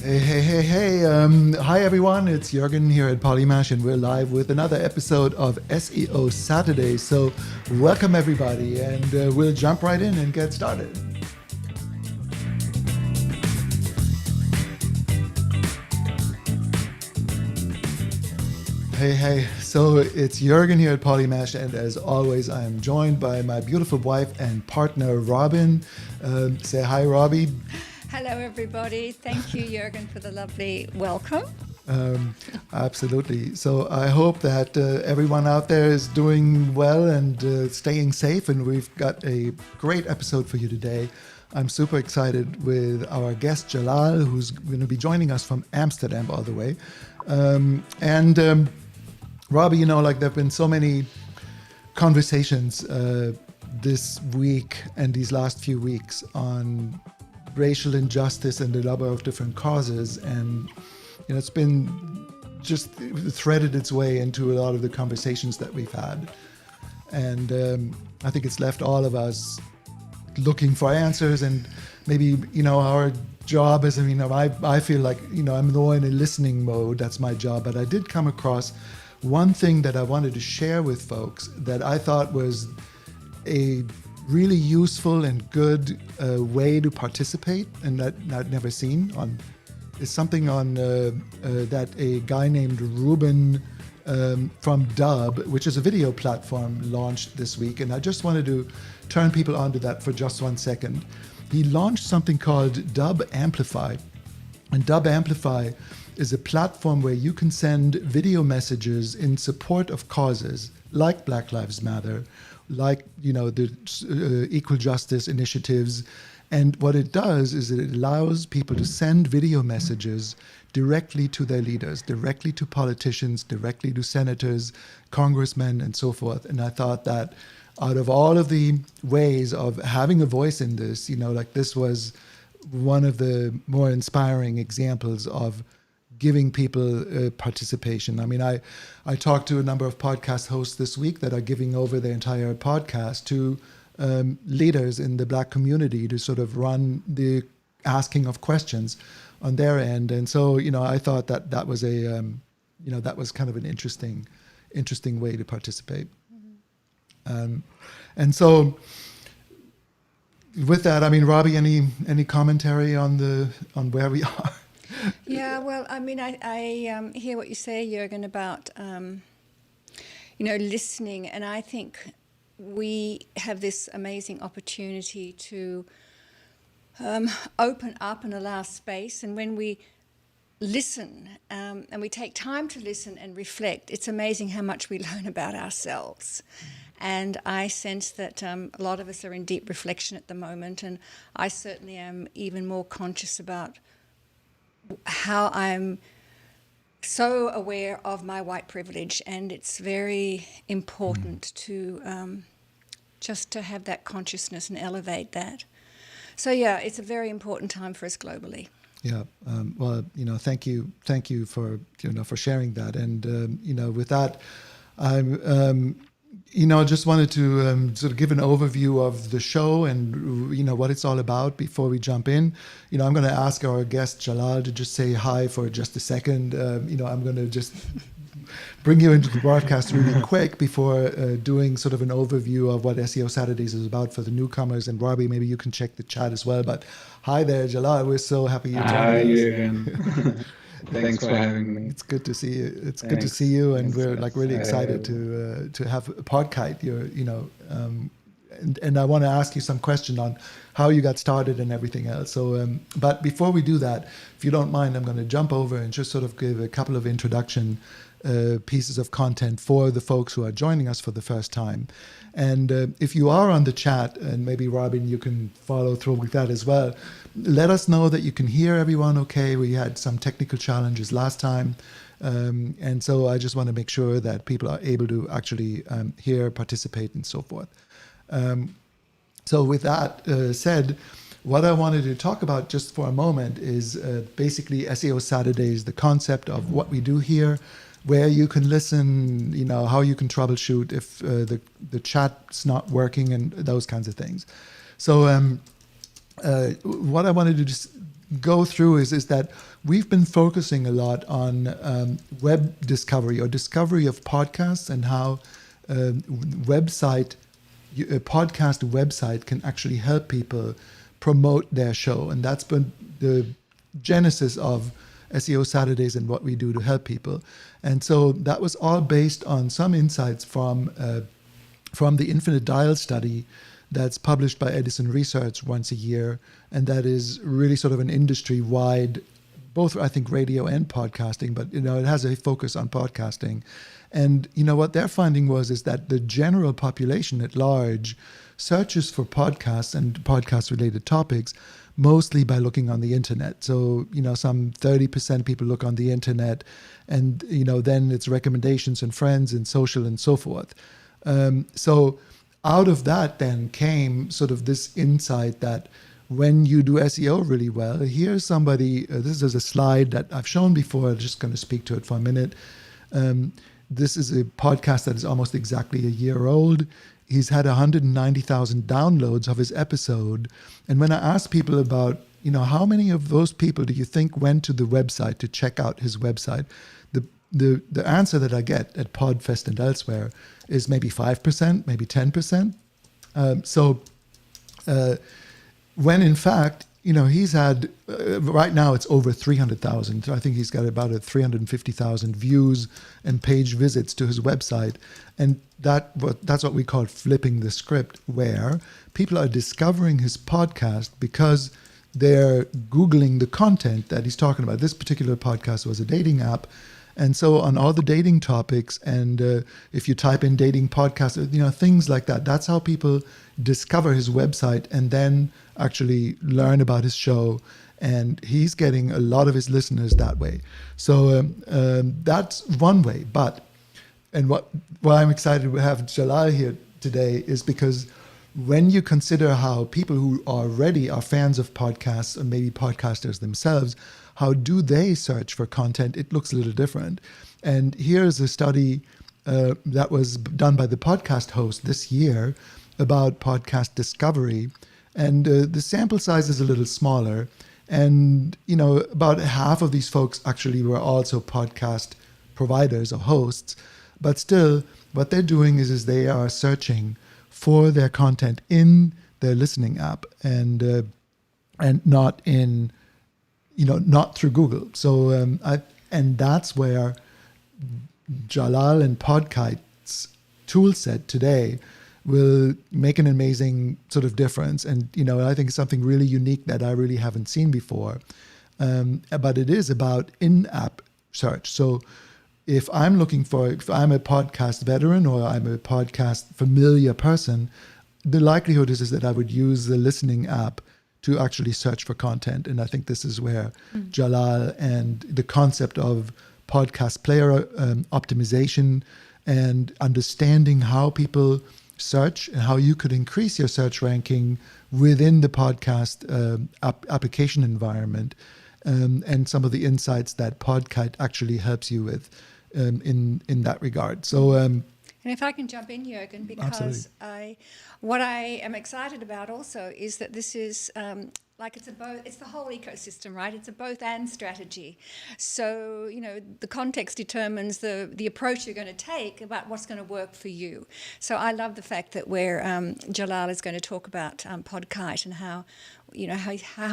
Hey. Hi, everyone. It's Jürgen here at Polymash, and we're live with another episode of SEO Saturday. So, welcome, everybody, and we'll jump right in and get started. Hey. So, it's Jürgen here at Polymash, and as always, I am joined by my beautiful wife and partner, Robin. Say hi, Robbie. Hello, everybody. Thank you, Jürgen, for the lovely welcome. Absolutely. So I hope that everyone out there is doing well and staying safe. And we've got a great episode for you today. I'm super excited with our guest, Jalal, who's going to be joining us from Amsterdam all the way. Robbie, there have been so many conversations this week and these last few weeks on racial injustice and a number of different causes, and it's been just threaded its way into a lot of the conversations that we've had, and I think it's left all of us looking for answers, and maybe our job is, I feel like I'm more in a listening mode. That's my job, but I did come across one thing that I wanted to share with folks that I thought was a really useful and good way to participate, and that I'd never seen on. Is something on that a guy named Ruben from Dub, which is a video platform, launched this week, and I just wanted to turn people onto that for just 1 second. He launched something called Dub Amplify, and Dub Amplify is a platform where you can send video messages in support of causes like Black Lives Matter, like the equal justice initiatives. And what it does is it allows people to send video messages directly to their leaders, directly to politicians, directly to senators, congressmen, and so forth. And I thought that out of all of the ways of having a voice in this, this was one of the more inspiring examples of giving people participation. I talked to a number of podcast hosts this week that are giving over their entire podcast to leaders in the Black community to sort of run the asking of questions on their end. And so, I thought that was that was kind of an interesting way to participate. Mm-hmm. And so with that, Robbie, any commentary on where we are? Yeah, well, I hear what you say, Jürgen, about, listening. And I think we have this amazing opportunity to open up and allow space. And when we listen and we take time to listen and reflect, it's amazing how much we learn about ourselves. And I sense that a lot of us are in deep reflection at the moment. And I certainly am even more conscious about how I'm so aware of my white privilege, and it's very important to just to have that consciousness and elevate that. So yeah, it's a very important time for us globally. Yeah. Well, thank you for for sharing that, and with that, I'm. Just wanted to sort of give an overview of the show and, what it's all about before we jump in. I'm going to ask our guest, Jalal, to just say hi for just a second. I'm going to just bring you into the broadcast really quick before doing sort of an overview of what SEO Saturdays is about for the newcomers. And Robbie, maybe you can check the chat as well. But hi there, Jalal. We're so happy you're joining us. Thanks for having me. It's good to see you. It's good to see you, and we're really excited to have Podkite. And I want to ask you some question on how you got started and everything else. So, but before we do that, if you don't mind, I'm going to jump over and just sort of give a couple of introduction pieces of content for the folks who are joining us for the first time. And if you are on the chat, and maybe Robin, you can follow through with that as well, let us know that you can hear everyone okay. We had some technical challenges last time. And so I just want to make sure that people are able to actually hear, participate, and so forth. So with that said, what I wanted to talk about just for a moment is basically SEO Saturdays, the concept of what we do here, where you can listen, how you can troubleshoot if the chat's not working and those kinds of things. So what I wanted to just go through is that we've been focusing a lot on web discovery or discovery of podcasts and how a podcast website can actually help people promote their show. And that's been the genesis of SEO Saturdays and what we do to help people. And so that was all based on some insights from the Infinite Dial study that's published by Edison Research once a year. And that is really sort of an industry-wide, both I think radio and podcasting, but it has a focus on podcasting. And what their finding is that the general population at large searches for podcasts and podcast-related topics mostly by looking on the internet. So, some 30% people look on the internet, and, then it's recommendations and friends and social and so forth. So out of that then came sort of this insight that when you do SEO really well, here's somebody, this is a slide that I've shown before, I'm just going to speak to it for a minute. This is a podcast that is almost exactly a year old. He's had 190,000 downloads of his episode. And when I asked people about, how many of those people do you think went to the website to check out his website? The answer that I get at Podfest and elsewhere is maybe 5%, maybe 10%. When in fact, he's had, right now it's over 300,000. I think he's got about 350,000 views and page visits to his website. And that's what we call flipping the script, where people are discovering his podcast because they're Googling the content that he's talking about. This particular podcast was a dating app. And so on all the dating topics, and if you type in dating podcast, things like that, that's how people discover his website and then actually learn about his show. And he's getting a lot of his listeners that way. So that's one way. And why I'm excited to have Jalal here today is because when you consider how people who already are fans of podcasts or maybe podcasters themselves, how do they search for content? It looks a little different. And here's a study that was done by the Podcast Host this year about podcast discovery. And the sample size is a little smaller. And, about half of these folks actually were also podcast providers or hosts. But still, what they're doing is they are searching for their content in their listening app and not in, not through Google. So, and that's where Jalal and Podkite's tool set today will make an amazing sort of difference. And, I think it's something really unique that I really haven't seen before. But it is about in-app search. So if I'm a podcast veteran or I'm a podcast familiar person, the likelihood is that I would use the listening app to actually search for content. And I think this is where Jalal and the concept of podcast player optimization and understanding how people search and how you could increase your search ranking within the podcast application environment and some of the insights that Podkite actually helps you with in that regard. So and if I can jump in, Jürgen, because what I am excited about also is that this is it's the whole ecosystem, right? It's a both and strategy. So, the context determines the approach you're going to take about what's going to work for you. So I love the fact that Jalal is going to talk about Podkite and how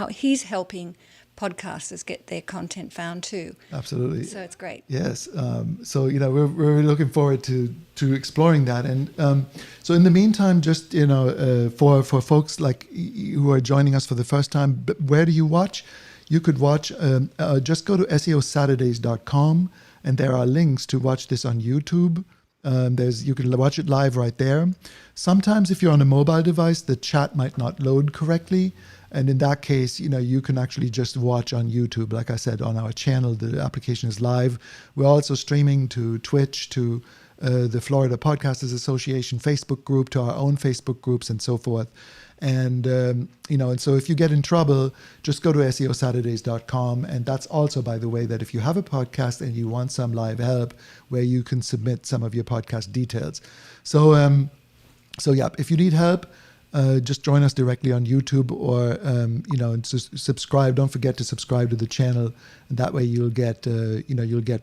he's helping podcasters get their content found too. Absolutely. So it's great. Yes. So we're really looking forward to exploring that. And so in the meantime, just for folks like who are joining us for the first time, where do you watch? You could watch. Just go to SEOSaturdays.com, and there are links to watch this on YouTube. You can watch it live right there. Sometimes if you're on a mobile device, the chat might not load correctly. And in that case, you can actually just watch on YouTube. Like I said, on our channel, the application is live. We're also streaming to Twitch, to the Florida Podcasters Association Facebook group, to our own Facebook groups and so forth. And, and so if you get in trouble, just go to SEOSaturdays.com. And that's also, by the way, that if you have a podcast and you want some live help, where you can submit some of your podcast details. So yeah, if you need help, just join us directly on YouTube, or and subscribe. Don't forget to subscribe to the channel, and that way you'll get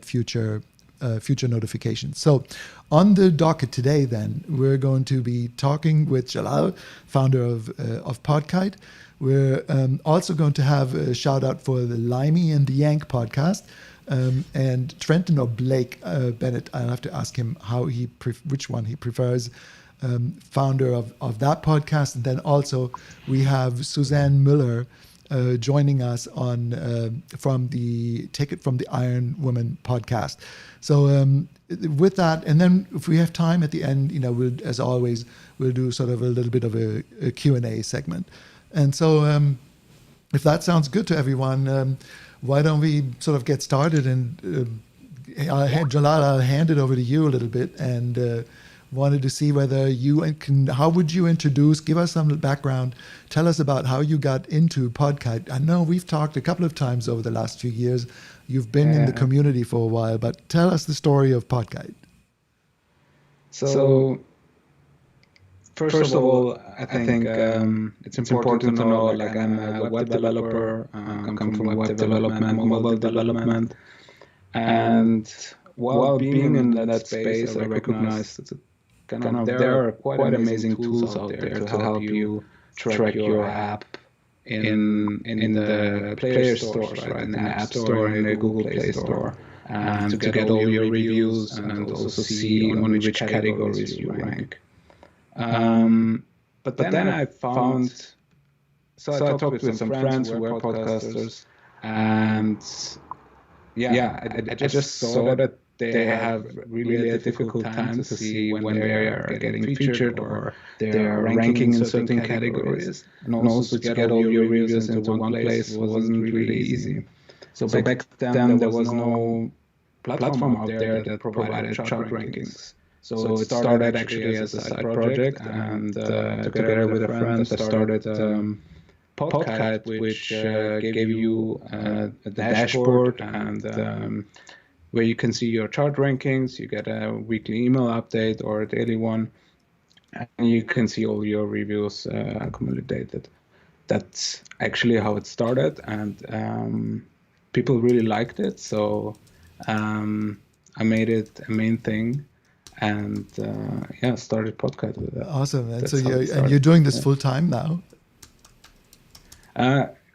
future notifications. So, on the docket today, then we're going to be talking with Jalal, founder of Podkite. We're also going to have a shout out for the Limey and the Yank podcast. And Trenton or Blake Bennett, I'll have to ask him which one he prefers. Founder of that podcast, and then also we have Suzanne Miller joining us on from the Take It From the Iron Woman podcast. So with that, and then if we have time at the end, we'll, as always, we'll do sort of a little bit of a Q&A segment. And so if that sounds good to everyone, why don't we sort of get started? And Jalal, I'll hand it over to you a little bit, and wanted to see whether how would you introduce, give us some background, tell us about how you got into Podkite. I know we've talked a couple of times over the last few years. You've been in the community for a while, but tell us the story of Podkite. So first of all, I think it's important to know, like, I'm a web developer, come from web development, mobile development, and while being in that space, I recognized that there are quite amazing tools out there to help you track your app in the player stores, right? In the App Store, in the Google Play Store, and to get all your reviews and also see on which categories you rank. But then I found, so I talked with some friends who were podcasters, and I just saw that they have really a difficult time to see when they are getting featured or they're ranking in certain categories. And also to get all your reviews into one place wasn't really easy. So back then there was no platform out there that provided chart rankings. So it started actually as a side project, and together with a friend I started Podkite, which gave you a dashboard and where you can see your chart rankings. You get a weekly email update or a daily one, and you can see all your reviews accumulated. That's actually how it started, and people really liked it. So I made it a main thing, and started Podkite with that. Awesome. And so you're doing this full time now?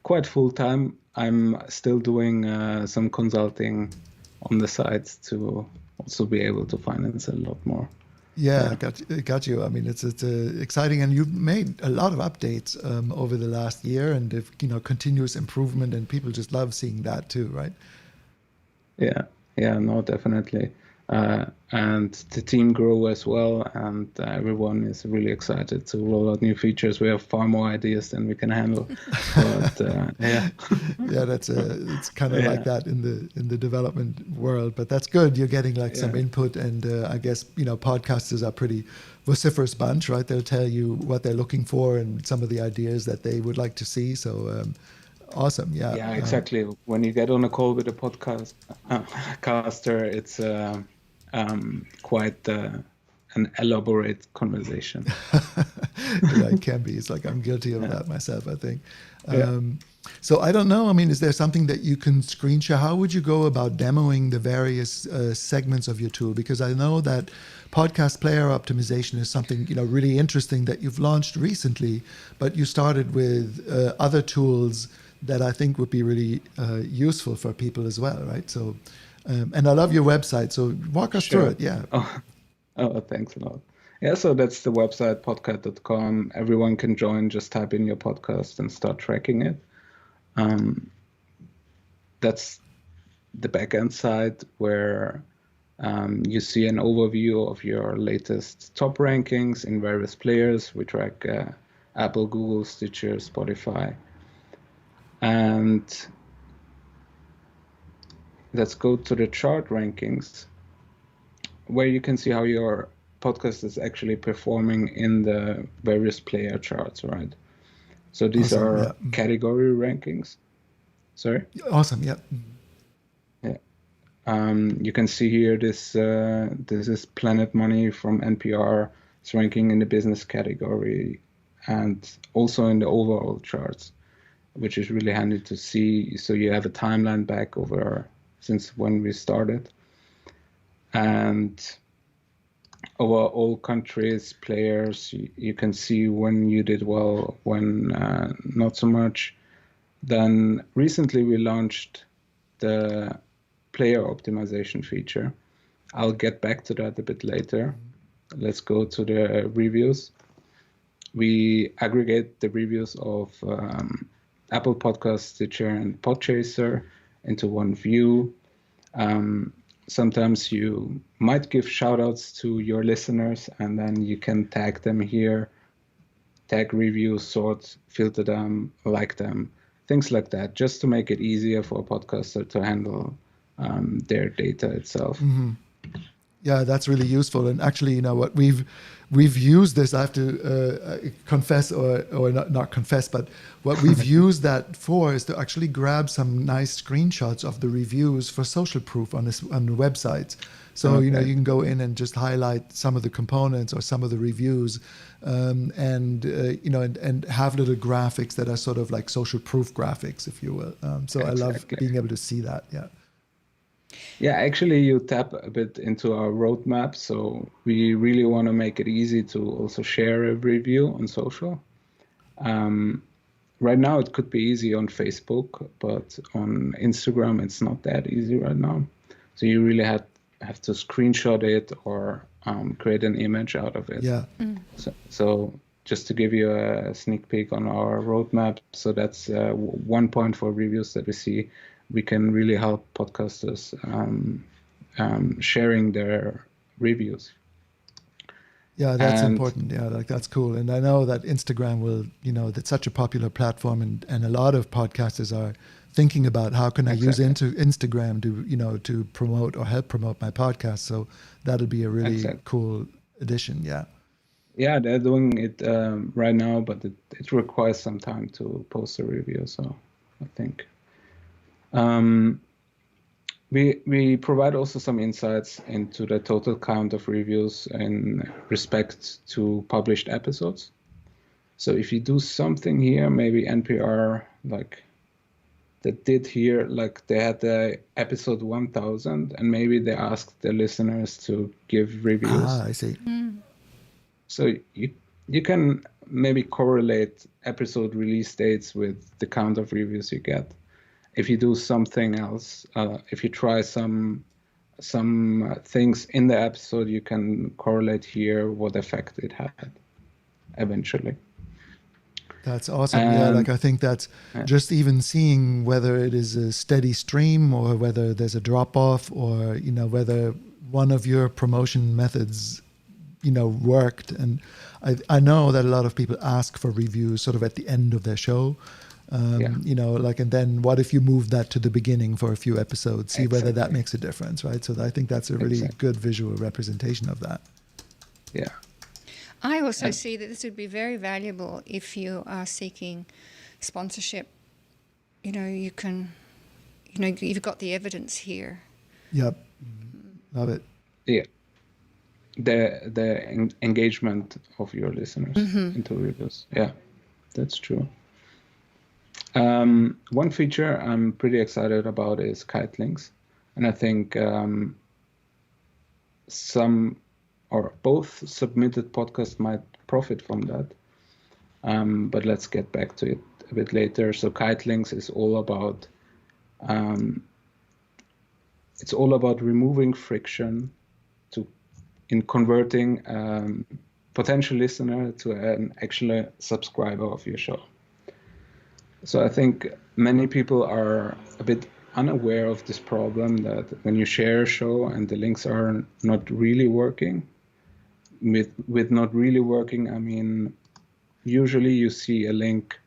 Quite full time. I'm still doing some consulting on the side to also be able to finance a lot more. Yeah. Got you. I mean, it's exciting, and you've made a lot of updates over the last year, and continuous improvement, and people just love seeing that too, right? Yeah, no, definitely. And the team grew as well, and everyone is really excited to roll out new features. We have far more ideas than we can handle. But it's kind of like that in the development world. But that's good. You're getting some input, and I guess podcasters are pretty vociferous bunch, right? They'll tell you what they're looking for and some of the ideas that they would like to see. So. Awesome. Yeah, exactly. When you get on a call with a caster, it's quite an elaborate conversation. Yeah, it can be. It's like I'm guilty of that myself, I think. So I don't know. I mean, is there something that you can screen share? How would you go about demoing the various segments of your tool? Because I know that podcast player optimization is something really interesting that you've launched recently, but you started with other tools that I think would be really useful for people as well, right? So, and I love your website. So walk us through it. Yeah. Oh, thanks a lot. Yeah, so that's the website, podkite.com. Everyone can join. Just type in your podcast and start tracking it. That's the backend side where you see an overview of your latest top rankings in various players. We track Apple, Google, Stitcher, Spotify. And let's go to the chart rankings, where you can see how your podcast is actually performing in the various player charts, right? So these are category rankings. Sorry? Awesome, yeah. Yeah. You can see here this is Planet Money from NPR. It's ranking in the business category. and also in the overall charts, which is really handy to see. So you have a timeline back over since when we started, and over all countries, players, you can see when you did well, when not so much. Then recently we launched the player optimization feature. I'll get back to that a bit later. Let's go to the reviews. We aggregate the reviews of Apple Podcasts, Stitcher, and Podchaser into one view. Sometimes you might give shoutouts to your listeners, and then you can tag them here, tag reviews, sort, filter them, like them, things like that, just to make it easier for a podcaster to handle their data itself. Mm-hmm. Yeah, that's really useful. And actually, you know what, we've used this. I have to confess, or not confess, but what we've used that for is to actually grab some nice screenshots of the reviews for social proof on the website. So you know, you can go in and just highlight some of the components or some of the reviews, and you know, and have little graphics that are sort of like social proof graphics, if you will. So exactly. I love being able to see that. Yeah. Yeah, actually, you tap a bit into our roadmap. So we really want to make it easy to also share a review on social. Right now, it could be easy on Facebook, but on Instagram, it's not that easy right now. So you really have to screenshot it or create an image out of it. Yeah. So just to give you a sneak peek on our roadmap, so that's one point for reviews that we see. We can really help podcasters sharing their reviews. Yeah, that's important. Yeah, like that's cool. And I know that Instagram will, you know, that's such a popular platform, and a lot of podcasters are thinking about how can I use Instagram to, you know, to promote or help promote my podcast. So that'll be a really cool addition. Yeah. Yeah, they're doing it right now, but it requires some time to post a review. So I think. We provide also some insights into the total count of reviews in respect to published episodes. So if you do something here, maybe NPR, like that did here, like they had the episode 1000, and maybe they asked the listeners to give reviews. Ah, I see. So you can maybe correlate episode release dates with the count of reviews you get. If you do something else, if you try some things in the episode, you can correlate here what effect it had eventually. That's awesome. Yeah, like I think that's just even seeing whether it is a steady stream or whether there's a drop off, or, you know, whether one of your promotion methods, you know, worked. And I know that a lot of people ask for reviews sort of at the end of their show. You know, like, and then what if you move that to the beginning for a few episodes, see whether that makes a difference, right? So I think that's a really good visual representation of that. Yeah. I also see that this would be very valuable if you are seeking sponsorship. You know, you can, you know, you've got the evidence here. Yep. Love it. Yeah. The engagement of your listeners into reviews. Yeah, that's true. One feature I'm pretty excited about is kite links, and I think some or both submitted podcasts might profit from that. But let's get back to it a bit later. So kite links is all about removing friction in converting potential listener to an actual subscriber of your show. So I think many people are a bit unaware of this problem, that when you share a show and the links are not really working, with not really working, I mean, usually you see a link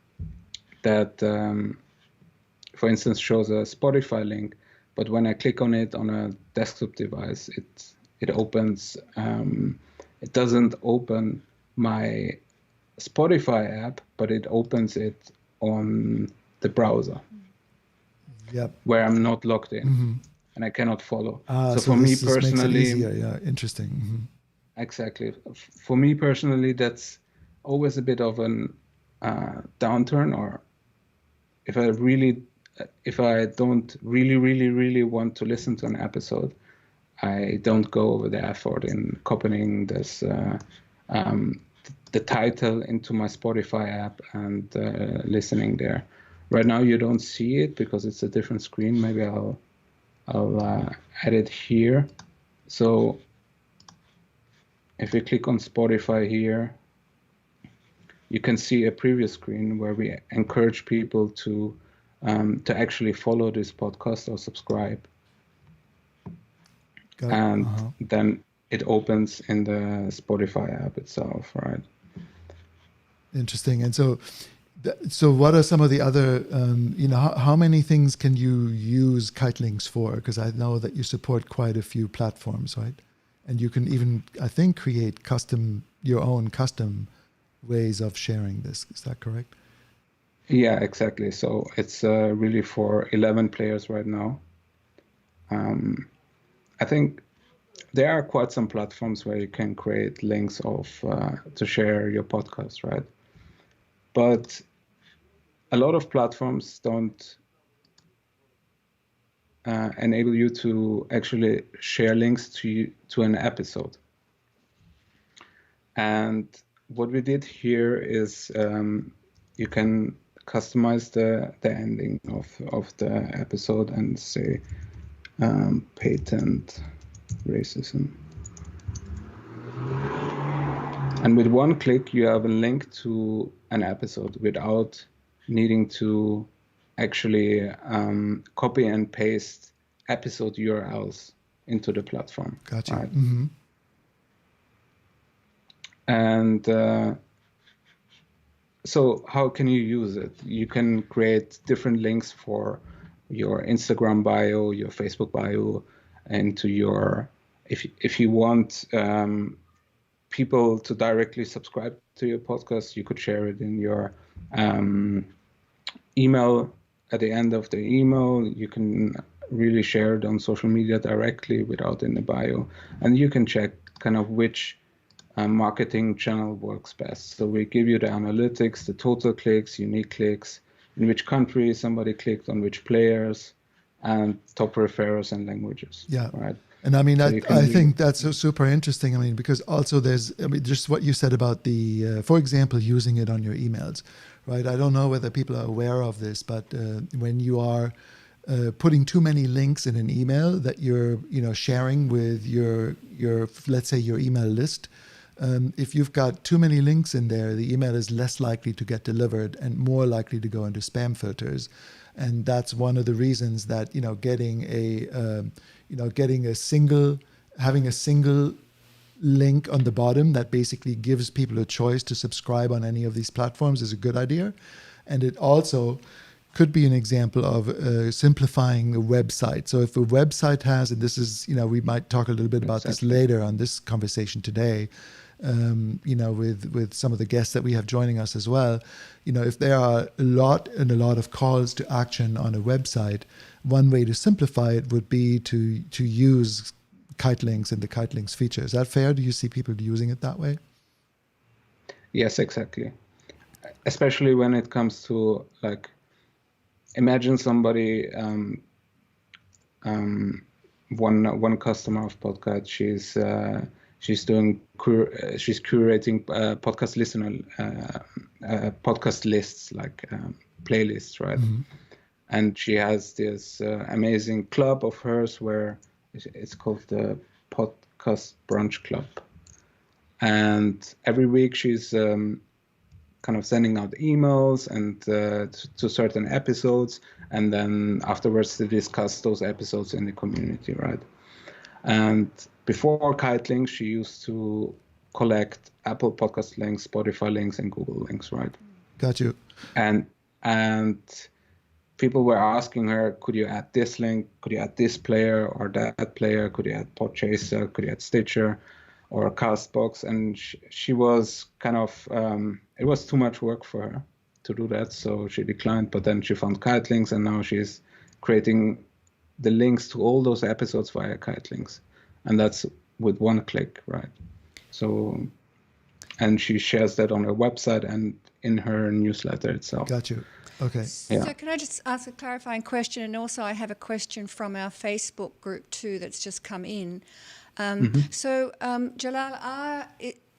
that, for instance, shows a Spotify link, but when I click on it on a desktop device, it opens, it doesn't open my Spotify app, but it opens it on the browser, where I'm not logged in, and I cannot follow. So for me personally, interesting. Exactly. For me personally, that's always a bit of an downturn, or if I don't really want to listen to an episode, I don't go over the effort in copying this the title into my Spotify app and listening there. Right now you don't see it because it's a different screen. Maybe I'll add it here. So if we click on Spotify here, you can see a previous screen where we encourage people to actually follow this podcast or subscribe. Then it opens in the Spotify app itself, right? Interesting. And so what are some of the other, how many things can you use Kite Links for? Because I know that you support quite a few platforms, right? And you can even, I think, create your own custom ways of sharing this. Is that correct? Yeah, exactly. So it's really for 11 players right now. I think there are quite some platforms where you can create links to share your podcast, right? But a lot of platforms don't enable you to actually share links to an episode. And what we did here is you can customize the ending of the episode and say patent racism. And with one click, you have a link to an episode without needing to actually copy and paste episode URLs into the platform. Gotcha. Right? Mm-hmm. And so how can you use it? You can create different links for your Instagram bio, your Facebook bio, and to your, if you want people to directly subscribe to your podcast, you could share it in your email. At the end of the email, you can really share it on social media directly without in the bio, and you can check kind of which marketing channel works best. So we give you the analytics, the total clicks, unique clicks, in which country somebody clicked, on which players, and top referrers and languages. Yeah. Right. And I mean, I think that's so super interesting. I mean, because also just what you said about for example, using it on your emails, right? I don't know whether people are aware of this, but when you are putting too many links in an email that you're, sharing with your let's say your email list, if you've got too many links in there, the email is less likely to get delivered and more likely to go into spam filters. And that's one of the reasons that, having a single link on the bottom that basically gives people a choice to subscribe on any of these platforms is a good idea. And it also could be an example of simplifying a website. So if a website has, and this is, we might talk a little bit about this later on this conversation today, with some of the guests that we have joining us as well, if there are a lot of calls to action on a website, one way to simplify it would be to use Kite Links and the Kite Links feature. Is that fair? Do you see people using it that way? Yes, exactly. Especially when it comes to, like, imagine somebody, one customer of podcast, she's curating podcast listener podcast lists, like playlists, right? Mm-hmm. And she has this amazing club of hers where it's called the Podcast Brunch Club, and every week she's kind of sending out emails and to certain episodes, and then afterwards to discuss those episodes in the community, right? And before Kite Links, she used to collect Apple Podcast links, Spotify links, and Google links, right? Got you. And people were asking her, could you add this link? Could you add this player or that player? Could you add Podchaser? Could you add Stitcher or Castbox? And she was kind of, it was too much work for her to do that, so she declined. But then she found Kite Links, and now she's creating the links to all those episodes via Kite Links. And that's with one click, right? So and she shares that on her website and in her newsletter itself. Got you. Okay. Yeah. So can I just ask a clarifying question? And also I have a question from our Facebook group too that's just come in. So Jalal,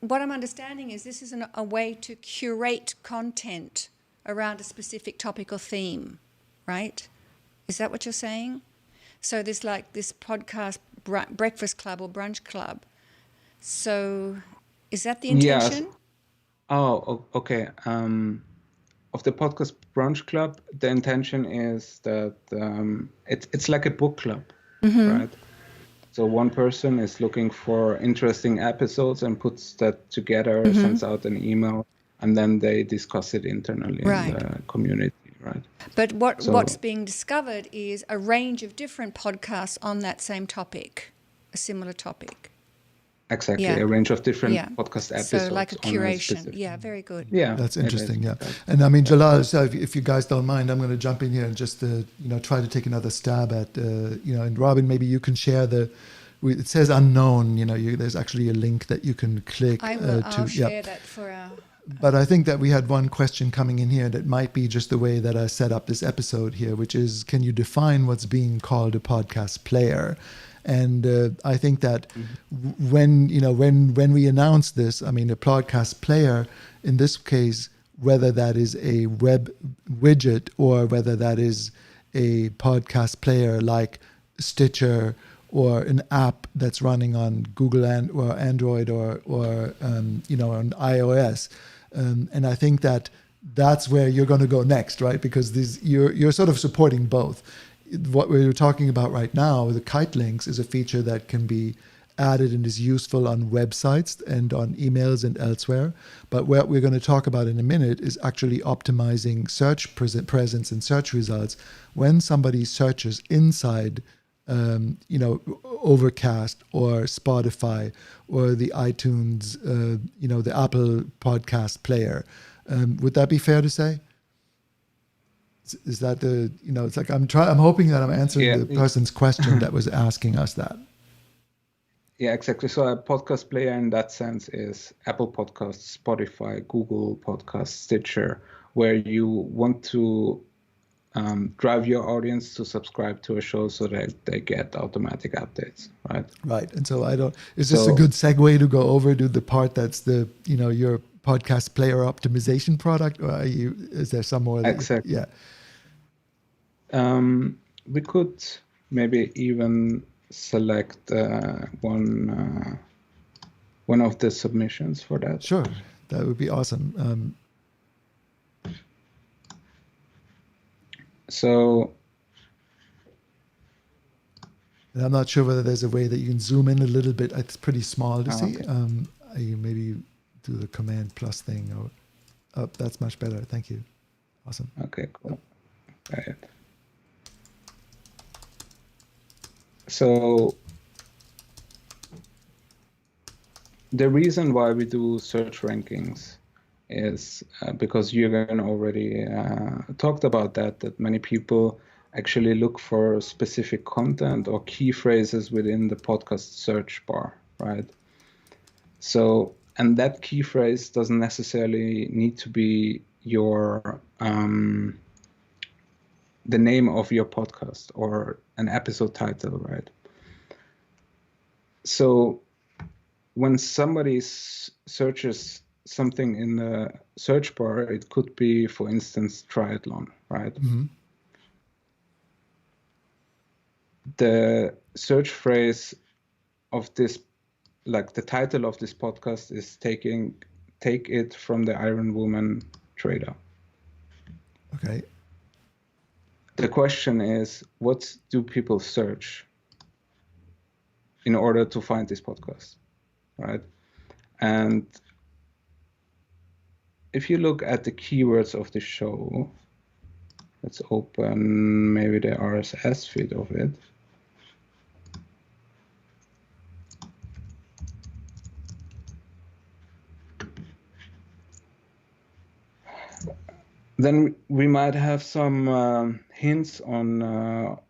what I'm understanding is this is a way to curate content around a specific topic or theme, right? Is that what you're saying? So there's like this podcast breakfast club or brunch club. So is that the intention? Yes. Oh, okay. Of the podcast brunch club, the intention is that it's like a book club, right? So one person is looking for interesting episodes and puts that together, sends out an email, and then they discuss it internally in the community, right? But what's being discovered is a range of different podcasts on that same topic, a similar topic. Exactly, a range of different podcast episodes. So like a curation. Yeah, very good. Yeah. That's interesting, yeah. And I mean, Jalal, so if you guys don't mind, I'm going to jump in here and just, try to take another stab at, and Robin, maybe you can share it says unknown, there's actually a link that you can click. I'll share that for our... But I think that we had one question coming in here that might be just the way that I set up this episode here, which is, can you define what's being called a podcast player? And I think that when we announce this, I mean, a podcast player, in this case, whether that is a web widget or whether that is a podcast player like Stitcher or an app that's running on Google or Android or on iOS. And I think that's where you're going to go next, right? Because you're sort of supporting both. What we're talking about right now, the kite links, is a feature that can be added and is useful on websites and on emails and elsewhere. But what we're going to talk about in a minute is actually optimizing search presence and search results when somebody searches inside Overcast or Spotify or the iTunes, the Apple podcast player. Would that be fair to say? Is that it's like I'm hoping that I'm answering the person's question that was asking us that. Yeah, exactly. So a podcast player in that sense is Apple Podcasts, Spotify, Google Podcasts, Stitcher, where you want to drive your audience to subscribe to a show so that they get automatic updates, right? Right. And so is this a good segue to go over to the part that's your podcast player optimization product, or is there some more? Exactly. Yeah. We could maybe even select one of the submissions for that. Sure, that would be awesome. So, and I'm not sure whether there's a way that you can zoom in a little bit. It's pretty small to see. You maybe do the Command plus thing, or that's much better. Thank you. Awesome. Okay, cool. Right. So the reason why we do search rankings is because Jürgen already talked about that many people actually look for specific content or key phrases within the podcast search bar, right? So, and that key phrase doesn't necessarily need to be your the name of your podcast or an episode title, right? So when somebody searches something in the search bar, it could be, for instance, triathlon, right? Mm-hmm. The search phrase of this, like the title of this podcast is Take It from the Iron Woman Trader. Okay. The question is, what do people search in order to find this podcast, right? And if you look at the keywords of the show, let's open maybe the RSS feed of it. Then we might have some hints on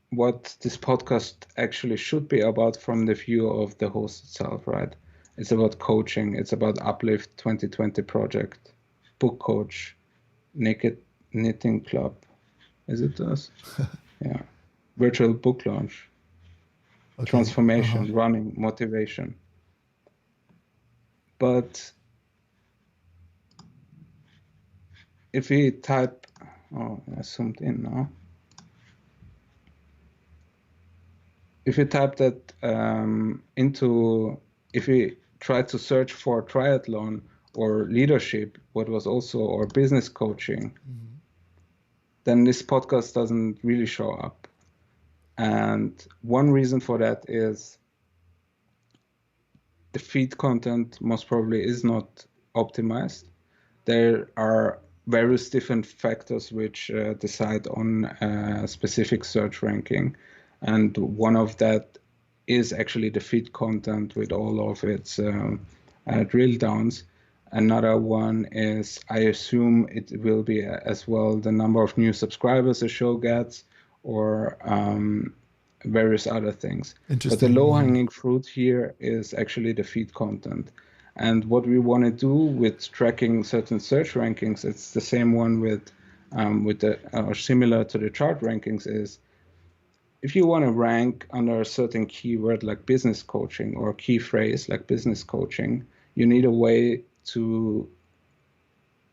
what this podcast actually should be about from the view of the host itself, right? It's about coaching. It's about Uplift 2020 project, Book Coach, Naked Knitting Club. Is it us? Yeah. Virtual book launch, Okay. transformation, running, motivation. But if we type, I zoomed in now. If we type that if we try to search for triathlon or leadership, what was also, or business coaching, then this podcast doesn't really show up. And one reason for that is the feed content most probably is not optimized. There are various different factors which decide on a specific search ranking. And one of that is actually the feed content with all of its drill downs. Another one is, I assume it will be as well the number of new subscribers a show gets, or various other things. But the low-hanging fruit here is actually the feed content. And what we want to do with tracking certain search rankings, it's the same one with or similar to the chart rankings, is if you want to rank under a certain keyword like business coaching, or key phrase like business coaching, you need a way to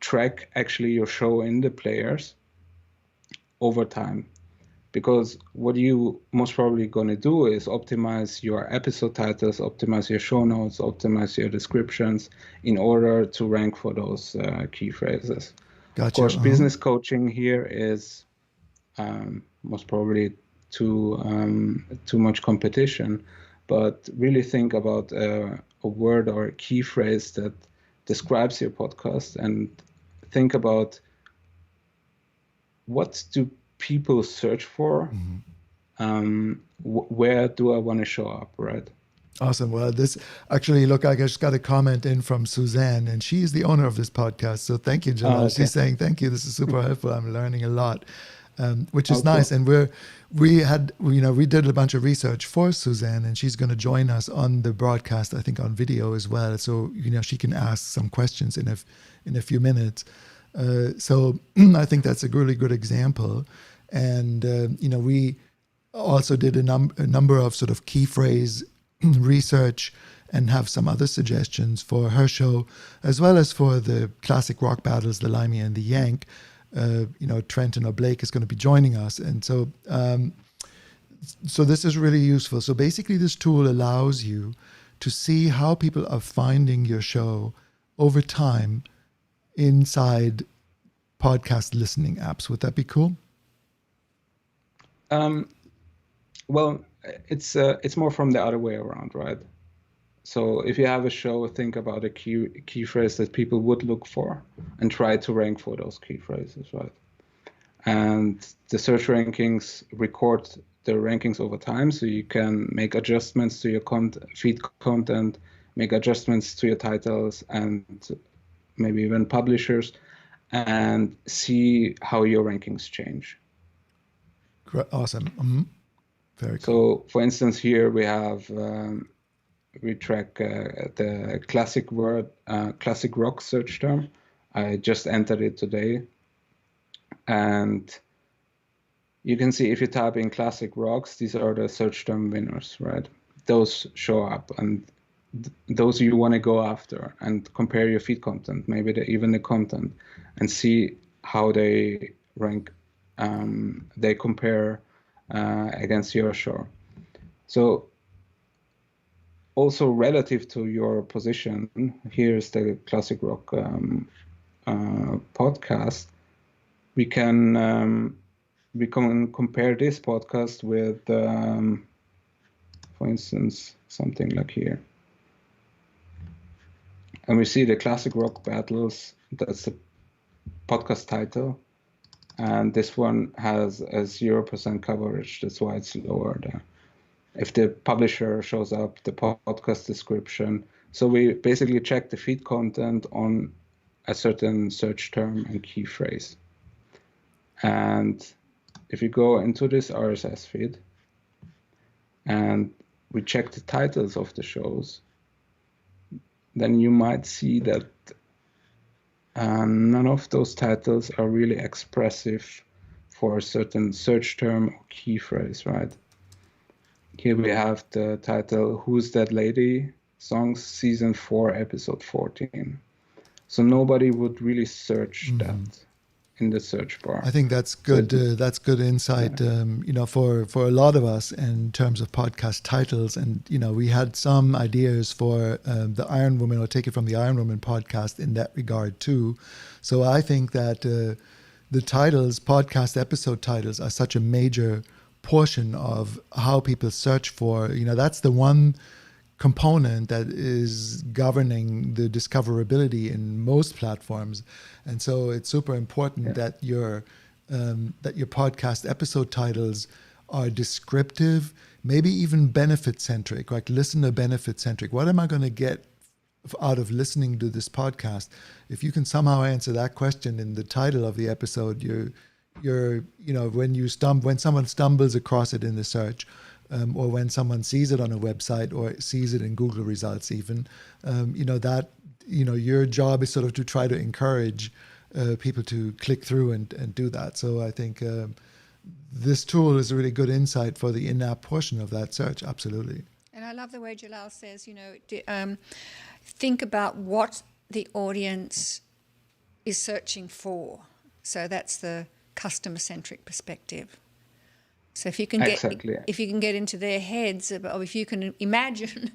track actually your show in the players over time. Because what you most probably going to do is optimize your episode titles, optimize your show notes, optimize your descriptions in order to rank for those key phrases. Gotcha. Of course, business coaching here is most probably too much competition, but really think about a word or a key phrase that describes your podcast, and think about what do people search for. Where do I want to show up, right? Awesome. Well, this actually, look, I just got a comment in from Suzanne, and she is the owner of this podcast. So thank you, Jalal. Okay. She's saying, thank you. This is super helpful. I'm learning a lot, which is Cool. nice. And we did a bunch of research for Suzanne, and she's going to join us on the broadcast, I think on video as well. So, she can ask some questions in a few minutes. So I think that's a really good example. And, we also did a number of sort of key phrase research, and have some other suggestions for her show, as well as for the classic rock battles, the Limey and the Yank. Trenton or Blake is going to be joining us. And so this is really useful. So basically this tool allows you to see how people are finding your show over time inside podcast listening apps. Would that be cool? Well, it's more from the other way around, right? So if you have a show, think about a key phrase that people would look for, and try to rank for those key phrases, right? And the search rankings record the rankings over time, so you can make adjustments to your feed content, make adjustments to your titles, and maybe even publishers, and see how your rankings change. Awesome. Mm-hmm. Very cool. So, for instance, here we have we track the classic rock search term. I just entered it today, and you can see if you type in classic rocks, these are the search term winners, right? Those show up, and those you want to go after, and compare your feed content, maybe even the content, and see how they rank. They compare against your show. So also relative to your position, here's the classic rock podcast. We can compare this podcast with, for instance, something like here. And we see the classic rock battles. That's the podcast title. And this one has a 0% coverage. That's why it's lower there. If the publisher shows up, the podcast description. So we basically check the feed content on a certain search term and key phrase. And if you go into this RSS feed and we check the titles of the shows, then you might see that none of those titles are really expressive for a certain search term or key phrase, right? Here we have the title, Who's That Lady? Songs Season 4, Episode 14. So nobody would really search that in the search bar. I think that's good. That's good insight. Yeah. For a lot of us in terms of podcast titles, and we had some ideas for the Iron Woman, or Take It From the Iron Woman podcast in that regard too. So I think that the titles, podcast episode titles, are such a major portion of how people search for. That's the one component that is governing the discoverability in most platforms, and so it's super important that your podcast episode titles are descriptive, maybe even benefit centric, like listener benefit centric. What am I going to get out of listening to this podcast? If you can somehow answer that question in the title of the episode, you're when someone stumbles across it in the search, or when someone sees it on a website or sees it in Google results even, your job is sort of to try to encourage people to click through and do that. So I think this tool is a really good insight for the in-app portion of that search, absolutely. And I love the way Jalal says, think about what the audience is searching for. So that's the customer-centric perspective. So if you can get into their heads, or if you can imagine,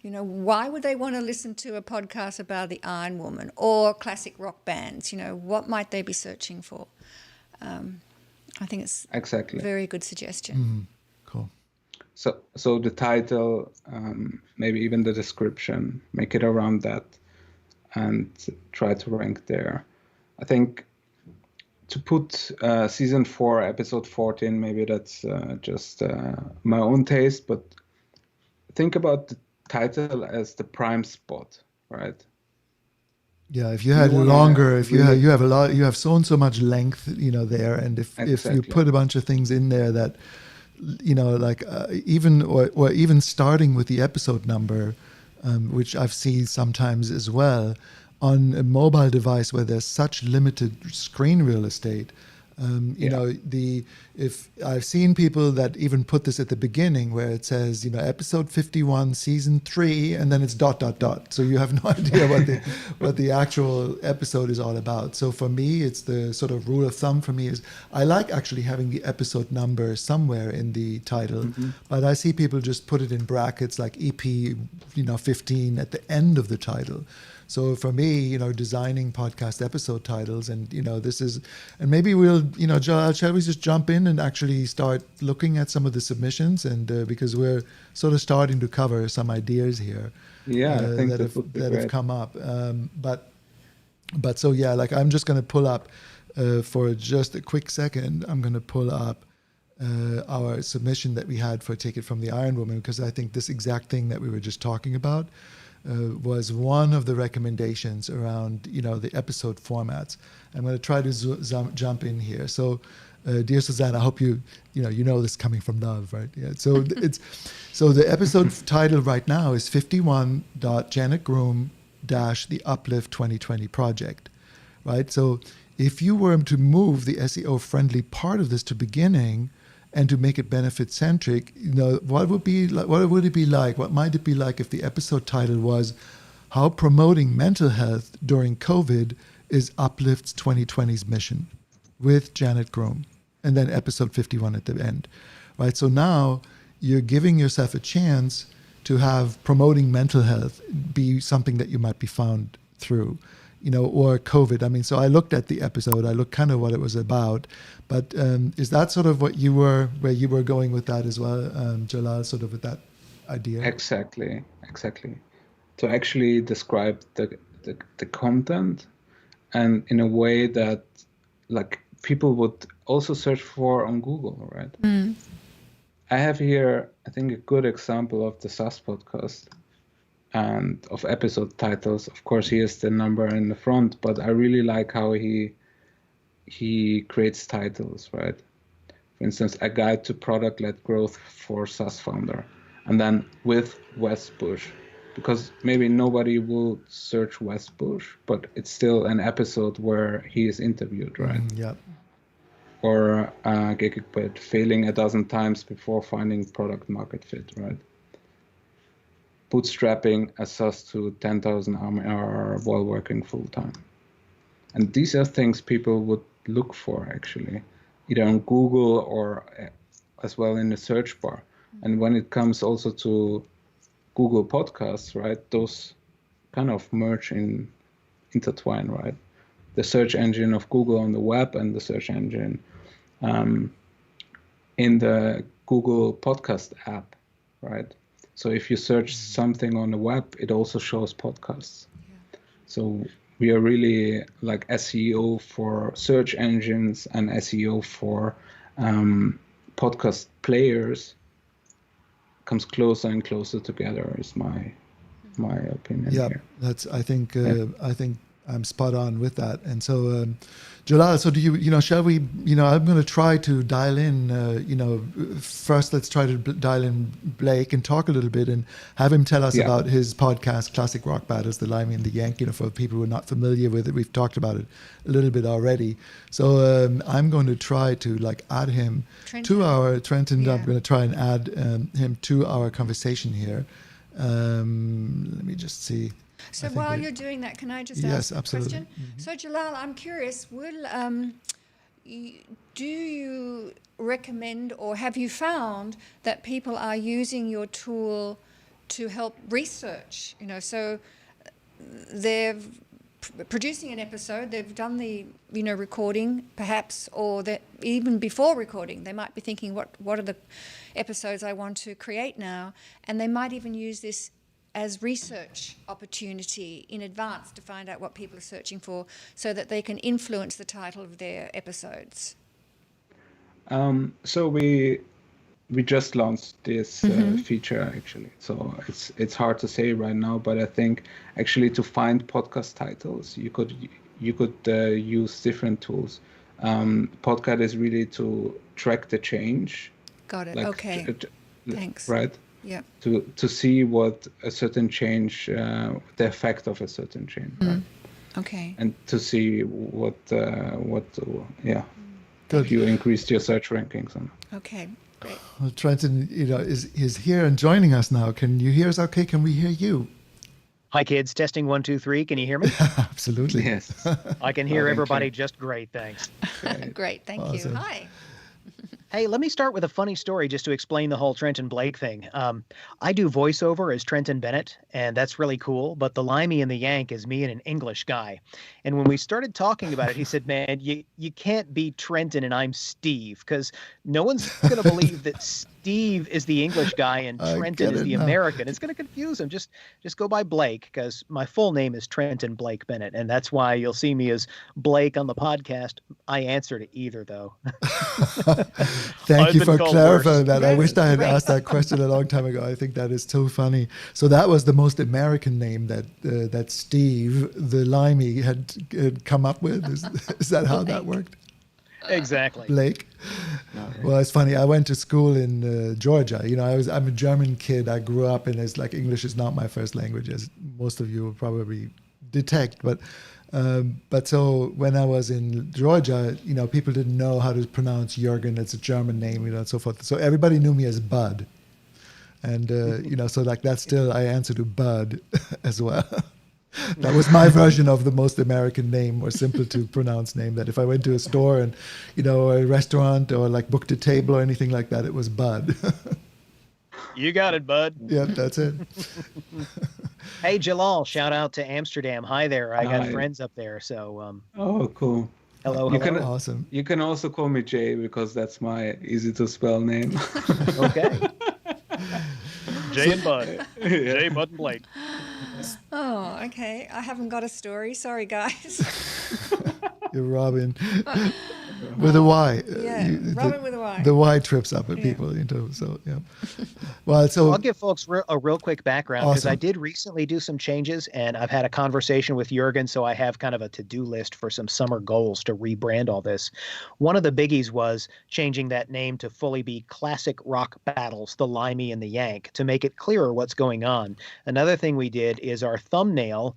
why would they want to listen to a podcast about the Iron Woman or classic rock bands? What might they be searching for? I think it's a very good suggestion. Mm-hmm. Cool. So the title, maybe even the description, make it around that, and try to rank there. I think to put season 4, episode 14, maybe that's just my own taste, but think about the title as the prime spot, right? Yeah, if you had longer, if you have a lot, you have so and so much length, there, and if you put a bunch of things in there that, even starting with the episode number, which I've seen sometimes as well, on a mobile device where there's such limited screen real estate, if I've seen people that even put this at the beginning where it says, episode 51, season 3, and then it's ... So you have no idea what the actual episode is all about. So for me, it's the sort of rule of thumb for me is I like actually having the episode number somewhere in the title, but I see people just put it in brackets like EP, 15 at the end of the title. So for me, designing podcast episode titles, and this is, and maybe we'll, Jalal, shall we just jump in and actually start looking at some of the submissions, and because we're sort of starting to cover some ideas here, I think that have come up. But so I'm just going to pull up for just a quick second. I'm going to pull up our submission that we had for Take It From the Iron Woman, because I think this exact thing that we were just talking about was one of the recommendations around, the episode formats. I'm going to try to jump in here. So, dear Suzanne, I hope you know this coming from love, right? Yeah. So the episode title right now is 51.janetgroom the Uplift 2020 project, right? So if you were to move the SEO friendly part of this to beginning and to make it benefit centric, what would it be like? What might it be like if the episode title was How Promoting Mental Health During COVID is Uplift's 2020's Mission with Janet Groom, and then episode 51 at the end, right? So now you're giving yourself a chance to have promoting mental health be something that you might be found through, or COVID. I mean, so I looked at the episode, I looked kind of what it was about, but is that sort of where you were going with that as well, Jalal, sort of with that idea? Exactly. To actually describe the content, and in a way that people would also search for on Google, right? Mm. I have here, I think, a good example of the SAS podcast and of episode titles. Of course, he has the number in the front, but I really like how he creates titles, right? For instance, A Guide to Product-Led Growth for SaaS Founder, and then with Wes Bush. because maybe nobody will search Wes Bush, but it's still an episode where he is interviewed, right? Yeah. Or Geekbed failing a dozen times before finding product market fit, right? Bootstrapping a SaaS to 10,000 hour while working full time. And these are things people would look for, actually, either on Google or as well in the search bar. And when it comes also to Google Podcasts, right, those kind of intertwine, right? The search engine of Google on the web and the search engine in the Google Podcast app, right? So if you search something on the web, it also shows podcasts. Yeah. So we are really like SEO for search engines and SEO for podcast players comes closer and closer together, is my opinion. Yeah, here. I think I'm spot on with that. And so, Jalal, so shall we, I'm going to try to dial in, first let's try to dial in Blake and talk a little bit and have him tell us about his podcast, Classic Rock Battles, The Limey and the Yank. For people who are not familiar with it, we've talked about it a little bit already. So I'm going to try to add him to our, Trenton, I'm going to try and add him to our conversation here. Let me just see. So while you're doing that, can I just ask a question? Mm-hmm. So Jalal, I'm curious, do you recommend or have you found that people are using your tool to help research? So they're producing an episode, they've done the recording perhaps, or that even before recording, they might be thinking, what are the episodes I want to create now? And they might even use this as research opportunity in advance to find out what people are searching for so that they can influence the title of their episodes. So we just launched this feature, actually. So it's hard to say right now, but I think actually to find podcast titles, you could use different tools. Podcast is really to track the change. Got it. Okay. Thanks. Right. Yeah. To see what a certain change, the effect of a certain change, right? Okay. And to see what Good. if you increased your search rankings. Okay, great. Well, Trenton, is here and joining us now. Can you hear us? Okay, can we hear you? Hi, kids. Testing 1, 2, 3. Can you hear me? Absolutely. Yes. I can hear everybody just great. Thanks. Great. Thank you. Hi. Hey, let me start with a funny story just to explain the whole Trenton Blake thing. I do voiceover as Trenton Bennett, and that's really cool. But the Limey and the Yank is me and an English guy. And when we started talking about it, he said, man, you can't be Trenton and I'm Steve, because no one's going to believe that Steve is the English guy and Trenton is the American. It's going to confuse them. Just go by Blake, because my full name is Trenton Blake Bennett. And that's why you'll see me as Blake on the podcast. I answer to either, though. Thank you for clarifying that. I wished I had asked that question a long time ago. I think that is so funny. So that was the most American name that Steve, the Limey, had come up with. Is that how that worked? Exactly. Blake. Well, it's funny. I went to school in Georgia. I'm a German kid. I grew up, and it's like English is not my first language, as most of you will probably detect. But so when I was in Georgia, people didn't know how to pronounce Jürgen. It's a German name, and so forth. So everybody knew me as Bud. And, so that's still, I answer to Bud as well. That was my version of the most American name, or simple to pronounce name, that if I went to a store and, a restaurant or booked a table or anything like that, it was Bud. You got it, Bud. Yeah, that's it. Hey, Jalal, shout out to Amsterdam. Hi there. I got friends up there. So, oh, cool. Hello. Awesome. You can also call me Jay, because that's my easy to spell name. Okay. Jay and Bud. Jay, Bud, and Blake. Oh, okay. I haven't got a story. Sorry, guys. You're Robin. with a Y. Yeah, Robin with a Y. The Y trips up at people, so yeah. Well, so I'll give folks a real quick background because I Awesome. did recently do some changes and I've had a conversation with Jurgen, so I have kind of a to-do list for some summer goals to rebrand all this. One of the biggies was changing that name to fully be Classic Rock Battles, the Limey and the Yank, to make it clearer what's going on. Another thing we did is our thumbnail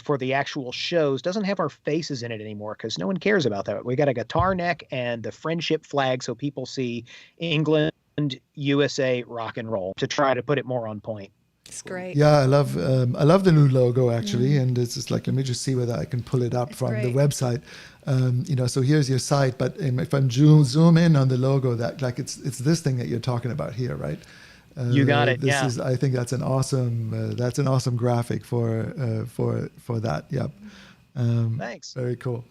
for the actual shows doesn't have our faces in it anymore because no one cares about that. We got a guitar neck and the friendship flag so people see England, USA, rock and roll to try to put it more on point. It's great. yeah, I love the new logo actually, and it's just like, let me just see whether I can pull it up from the great. website. So here's your site, but if I'm zoom in on the logo, that like it's this thing that you're talking about here, right? You got it. This Yeah. is, I think that's an awesome graphic for that. Yep. Thanks. Very cool.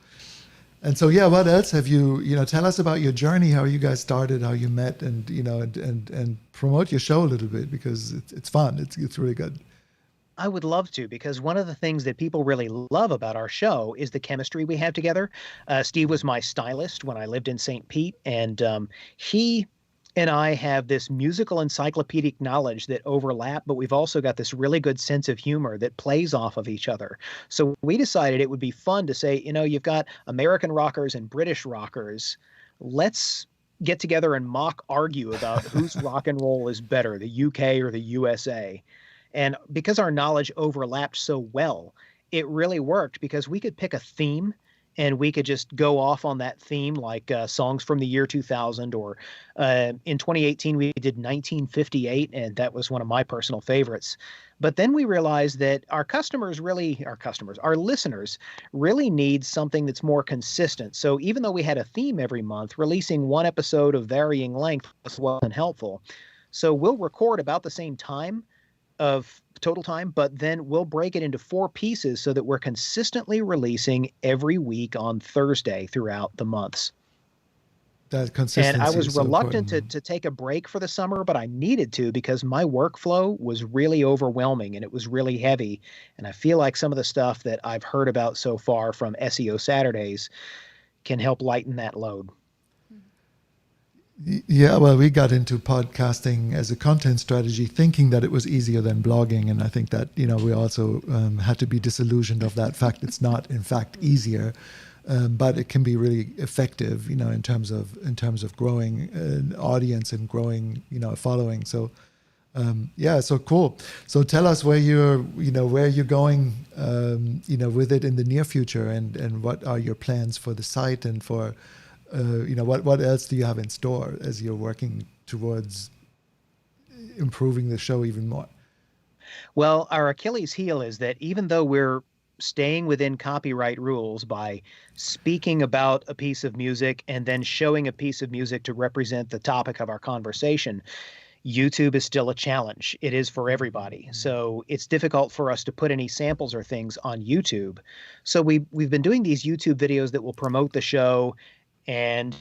And so, yeah, what else have you tell us about your journey, how you guys started, how you met, and, and promote your show a little bit because it's fun. It's really good. I would love to, because one of the things that people really love about our show is the chemistry we have together. Steve was my stylist when I lived in St. Pete, and he and I have this musical encyclopedic knowledge that overlap, but we've also got this really good sense of humor that plays off of each other. So we decided it would be fun to say, you've got American rockers and British rockers. Let's get together and mock argue about whose rock and roll is better, the UK or the USA. And because our knowledge overlapped so well, it really worked because we could pick a theme and we could just go off on that theme, like songs from the year 2000, or in 2018, we did 1958, and that was one of my personal favorites. But then we realized that our listeners really need something that's more consistent. So even though we had a theme every month, releasing one episode of varying length wasn't helpful. So we'll record about the same time of total time, but then we'll break it into 4 pieces so that we're consistently releasing every week on Thursday throughout the months. That consistency. And I was is so reluctant important. to take a break for the summer, but I needed to because my workflow was really overwhelming and it was really heavy. And I feel like some of the stuff that I've heard about so far from SEO Saturdays can help lighten that load. Yeah, well, we got into podcasting as a content strategy, thinking that it was easier than blogging, and I think that we also had to be disillusioned of that fact. It's not, in fact, easier, but it can be really effective, in terms of growing an audience and growing, a following. So, so cool. So tell us where you're going, with it in the near future, and what are your plans for the site and for. What else do you have in store as you're working towards improving the show even more? Well, our Achilles heel is that even though we're staying within copyright rules by speaking about a piece of music and then showing a piece of music to represent the topic of our conversation, YouTube is still a challenge. It is for everybody. So it's difficult for us to put any samples or things on YouTube. So we've been doing these YouTube videos that will promote the show, and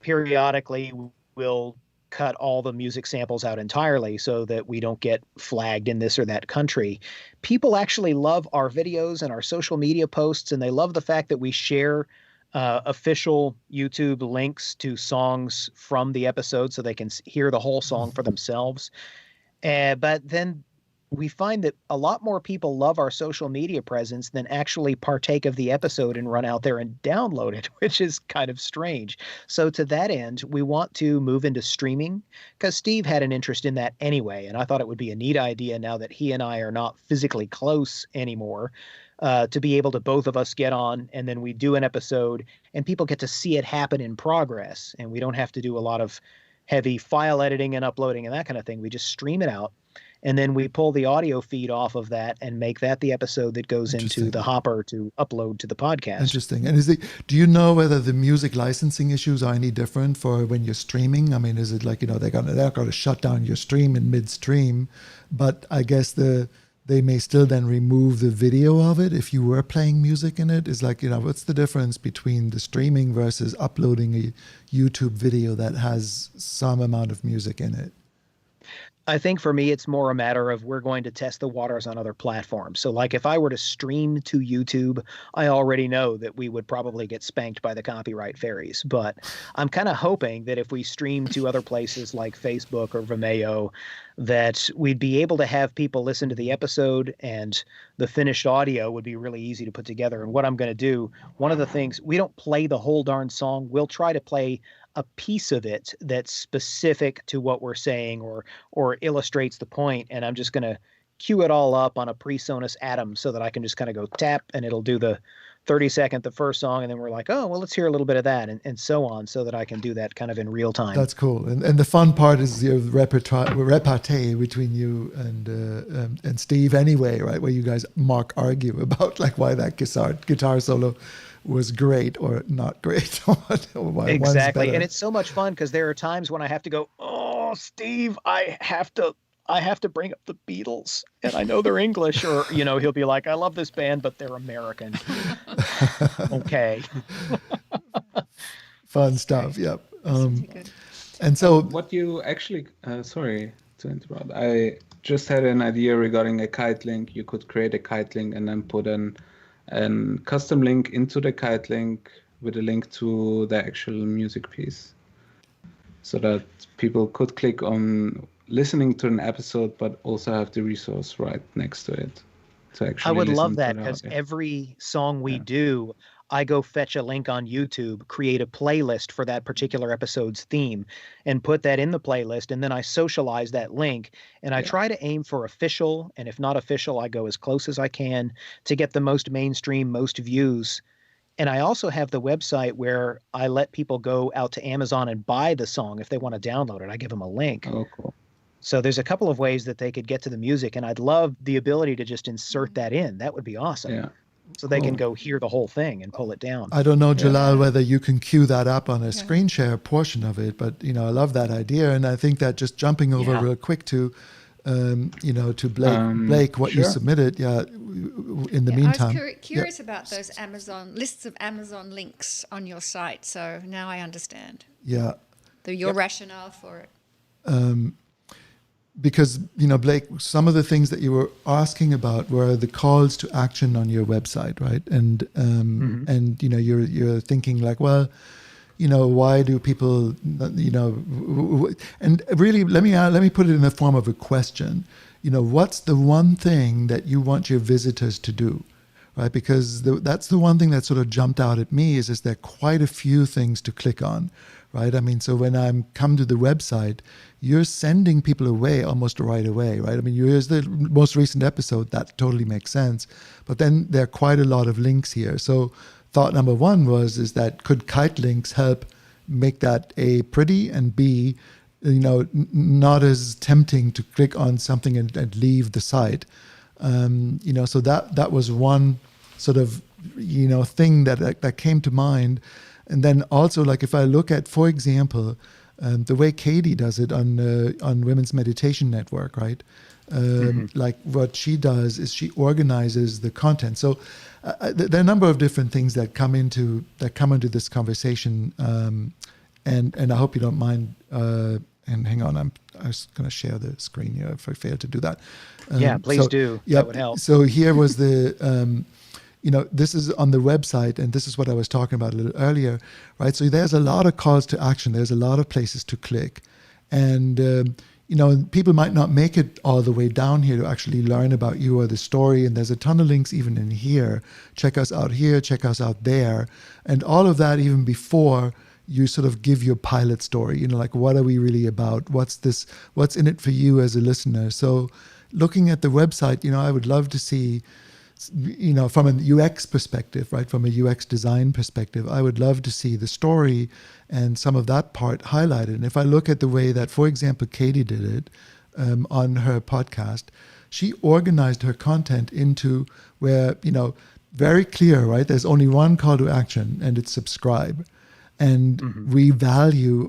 periodically we'll cut all the music samples out entirely so that we don't get flagged in this or that country. People actually love our videos and our social media posts, and they love the fact that we share official YouTube links to songs from the episode so they can hear the whole song for themselves. But then we find that a lot more people love our social media presence than actually partake of the episode and run out there and download it, which is kind of strange. So to that end, we want to move into streaming because Steve had an interest in that anyway. And I thought it would be a neat idea now that he and I are not physically close anymore, to be able to both of us get on and then we do an episode and people get to see it happen in progress. And we don't have to do a lot of heavy file editing and uploading and that kind of thing. We just stream it out. And then we pull the audio feed off of that and make that the episode that goes into the hopper to upload to the podcast. Interesting. And do you know whether the music licensing issues are any different for when you're streaming? I mean, is it like, they're going to shut down your stream in midstream, but I guess they may still then remove the video of it if you were playing music in it? Is like, what's the difference between the streaming versus uploading a YouTube video that has some amount of music in it? I think for me, it's more a matter of we're going to test the waters on other platforms. So, like, if I were to stream to YouTube, I already know that we would probably get spanked by the copyright fairies. But I'm kind of hoping that if we stream to other places like Facebook or Vimeo, that we'd be able to have people listen to the episode and the finished audio would be really easy to put together. And what I'm going to do, one of the things, we don't play the whole darn song. We'll try to play a piece of it that's specific to what we're saying or illustrates the point, and I'm just going to cue it all up on a PreSonus Atom so that I can just kind of go tap and it'll do the 30-second, the first song, and then we're like, oh, well, let's hear a little bit of that, and so on, so that I can do that kind of in real time. That's cool. And the fun part is your repartee between you and Steve anyway, right? Where you guys argue about like why that guitar solo was great or not great. Or why exactly. And it's so much fun because there are times when I have to go, oh, Steve, I have to bring up the Beatles, and I know they're English, or, you know, he'll be like, I love this band, but they're American. Okay. Fun stuff. Yep. And so what you actually, sorry to interrupt. I just had an idea regarding a kite link. You could create a kite link and then put an custom link into the kite link with a link to the actual music piece, so that people could click on listening to an episode, but also have the resource right next to it to actually. I would love that, because every song we do, I go fetch a link on YouTube, create a playlist for that particular episode's theme, and put that in the playlist. And then I socialize that link, and I try to aim for official. And if not official, I go as close as I can to get the most mainstream, most views. And I also have the website where I let people go out to Amazon and buy the song if they want to download it. I give them a link. Oh, cool. So there's a couple of ways that they could get to the music, and I'd love the ability to just insert that in. That would be awesome. Yeah. So they can go hear the whole thing and pull it down. I don't know, Jalal, whether you can cue that up on a screen share portion of it, but, you know, I love that idea. And I think that just jumping over real quick to, you know, to Blake, what you submitted, in the meantime. I was curious about those lists of Amazon links on your site. So now I understand. Yeah. Your rationale for it. Because, you know, Blake, some of the things that you were asking about were the calls to action on your website, right? And and you know, you're thinking like, well, you know, why do people, you know, and really let me put it in the form of a question. You know, what's the one thing that you want your visitors to do? Right? Because that's the one thing that sort of jumped out at me is there are quite a few things to click on, right? I mean, so when I come to the website, you're sending people away almost right away, right? I mean, here's the most recent episode, that totally makes sense. But then there are quite a lot of links here. So thought number one is that could kite links help make that A, pretty, and B, you know, not as tempting to click on something and leave the site. You know, so that was one sort of, you know, thing that came to mind. And then also, like, if I look at, for example, the way Katie does it on Women's Meditation Network, right? Like what she does is she organizes the content. So there are a number of different things that come into this conversation, and I hope you don't mind. And hang on, I was going to share the screen here if I fail to do that. Yeah, please do. That would help. So here was the, you know, this is on the website, and this is what I was talking about a little earlier, right? So there's a lot of calls to action. There's a lot of places to click. And, you know, people might not make it all the way down here to actually learn about you or the story. And there's a ton of links even in here. Check us out here, check us out there. And all of that even before you sort of give your pilot story, you know, like, what are we really about? What's in it for you as a listener? So looking at the website, you know, I would love to see, you know, from a UX perspective, right? From a UX design perspective, I would love to see the story and some of that part highlighted. And if I look at the way that, for example, Katie did it on her podcast, she organized her content into where, you know, very clear, right? There's only one call to action, and it's subscribe. And we value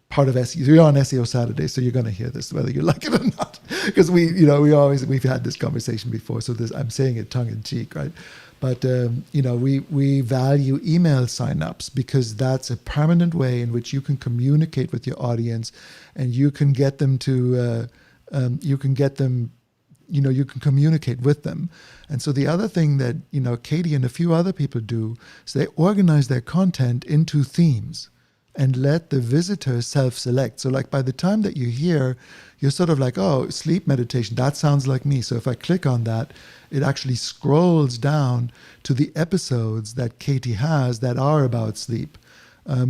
part of SEO. You're on SEO Saturday, so you're going to hear this whether you like it or not, because we've had this conversation before. So I'm saying it tongue in cheek, right? But we value email signups because that's a permanent way in which you can communicate with your audience, and you can get them to you can communicate with them. And so the other thing that Katie and a few other people do is they organize their content into themes and let the visitor self-select. So like by the time that you hear, you're sort of like, oh, sleep meditation, that sounds like me. So if I click on that, it actually scrolls down to the episodes that Katie has that are about sleep,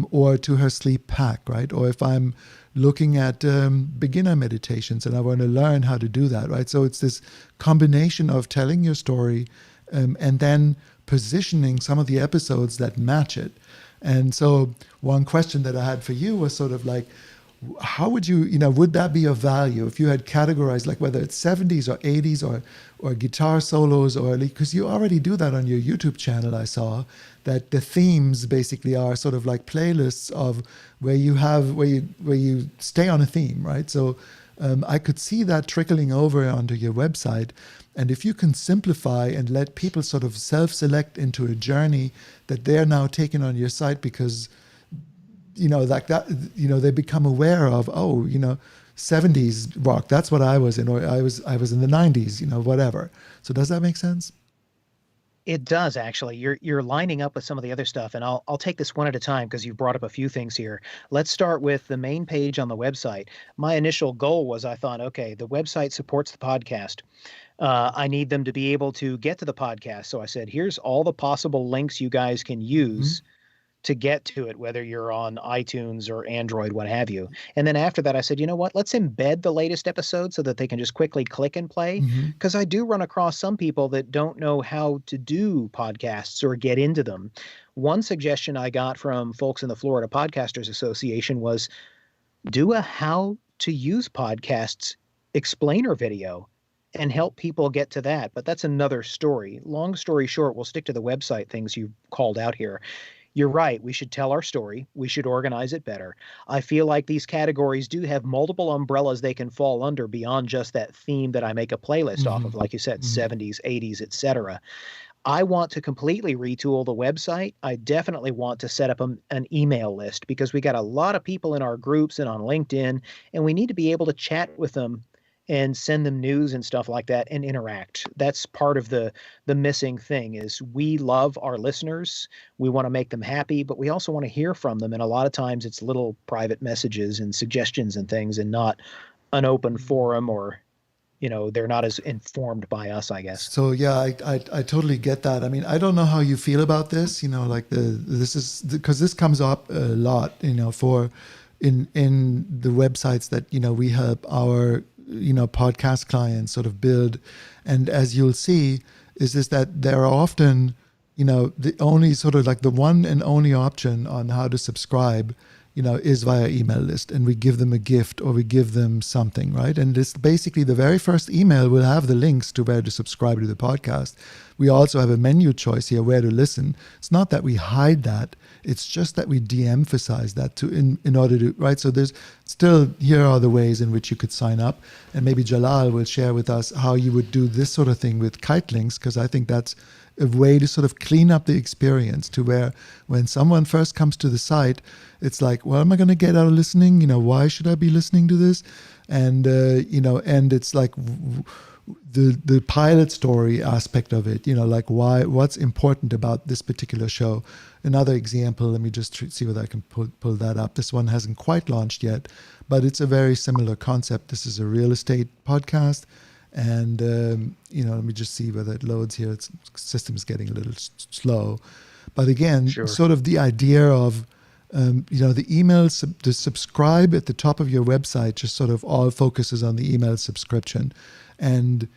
or to her sleep pack, right? Or if I'm looking at beginner meditations and I want to learn how to do that, right? So it's this combination of telling your story and then positioning some of the episodes that match it. And so one question that I had for you was sort of like, how would you, would that be of value if you had categorized, like whether it's 70s or 80s or guitar solos, or because you already do that on your YouTube channel, I saw that the themes basically are sort of like playlists of where you stay on a theme, right? So I could see that trickling over onto your website. And if you can simplify and let people sort of self-select into a journey that they're now taking on your site because like that, they become aware of, 70s rock, that's what I was in, or I was in the 90s, whatever. So does that make sense? It does, actually. You're lining up with some of the other stuff, and I'll take this one at a time because you've brought up a few things here. Let's start with the main page on the website. My initial goal was, I thought, okay, the website supports the podcast. I need them to be able to get to the podcast. So I said, here's all the possible links you guys can use to get to it, whether you're on iTunes or Android, what have you. And then after that, I said, you know what, let's embed the latest episode so that they can just quickly click and play. Because I do run across some people that don't know how to do podcasts or get into them. One suggestion I got from folks in the Florida Podcasters Association was do a how to use podcasts explainer video and help people get to that. But that's another story. Long story short, we'll stick to the website things you called out here. You're right. We should tell our story. We should organize it better. I feel like these categories do have multiple umbrellas they can fall under beyond just that theme that I make a playlist off of, like you said, 70s, 80s, etc. I want to completely retool the website. I definitely want to set up an email list because we got a lot of people in our groups and on LinkedIn, and we need to be able to chat with them and send them news and stuff like that and interact. That's part of the missing thing is we love our listeners. We want to make them happy, but we also want to hear from them. And a lot of times it's little private messages and suggestions and things and not an open forum or, they're not as informed by us, I guess. So yeah, I totally get that. I mean, I don't know how you feel about this, this is because this comes up a lot, for in the websites that, we help our podcast clients sort of build. And as you'll see, is that there are often, the only sort of like the one and only option on how to subscribe, is via email list. And we give them a gift or we give them something, right? And this basically the very first email will have the links to where to subscribe to the podcast. We also have a menu choice here where to listen. It's not that we hide that. It's just that we de-emphasize that in order to, right? So there's still, here are the ways in which you could sign up. And maybe Jalal will share with us how you would do this sort of thing with kite links, because I think that's a way to sort of clean up the experience to where when someone first comes to the site, it's like, what am I going to get out of listening? Why should I be listening to this? And, and it's like the pilot story aspect of it, like what's important about this particular show. Another example, let me just see whether I can pull that up. This one hasn't quite launched yet, but it's a very similar concept. This is a real estate podcast. And, let me just see whether it loads here. Its system is getting a little slow. But again, sort of the idea of, the email, the subscribe at the top of your website just sort of all focuses on the email subscription. And,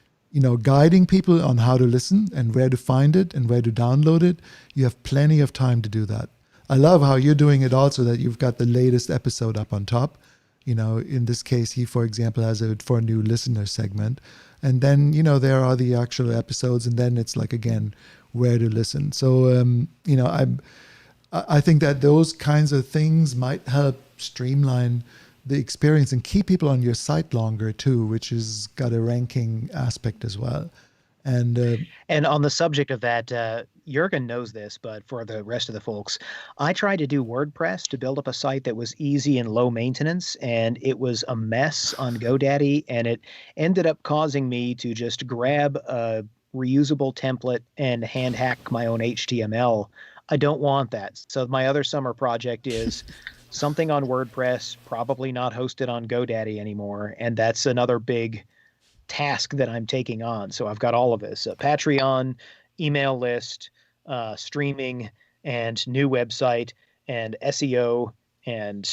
guiding people on how to listen and where to find it and where to download it. You have plenty of time to do that. I love how you're doing it also, that you've got the latest episode up on top. In this case, he, for example, has it for a new listener segment. And then, there are the actual episodes, and then it's like, again, where to listen. So, I think that those kinds of things might help streamline the experience and keep people on your site longer too, which has got a ranking aspect as well. And on the subject of that, Jürgen knows this, but for the rest of the folks, I tried to do WordPress to build up a site that was easy and low maintenance, and it was a mess on GoDaddy, and it ended up causing me to just grab a reusable template and hand hack my own HTML. I don't want that. So my other summer project is something on WordPress, probably not hosted on GoDaddy anymore, and that's another big task that I'm taking on. So I've got all of this: Patreon, email list, streaming, and new website, and SEO, and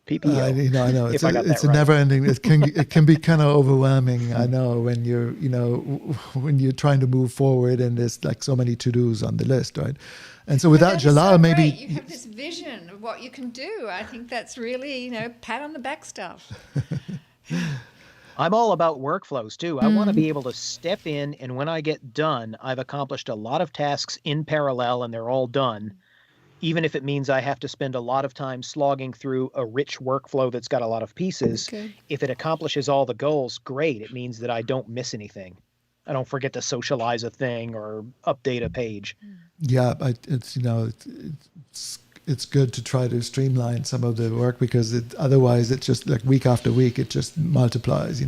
PPO. I know. It's a never-ending. It can be kind of overwhelming. I know when when you're trying to move forward and there's like so many to-dos on the list, right? And so without Jalal, maybe you have this vision of what you can do. I think that's really pat on the back stuff. I'm all about workflows too. I want to be able to step in, and when I get done, I've accomplished a lot of tasks in parallel and they're all done, even if it means I have to spend a lot of time slogging through a rich workflow that's got a lot of pieces. Okay. If it accomplishes all the goals, great. It means that I don't miss anything. I don't forget to socialize a thing or update a page. Yeah, it's good to try to streamline some of the work, because otherwise it's just like week after week, it just multiplies,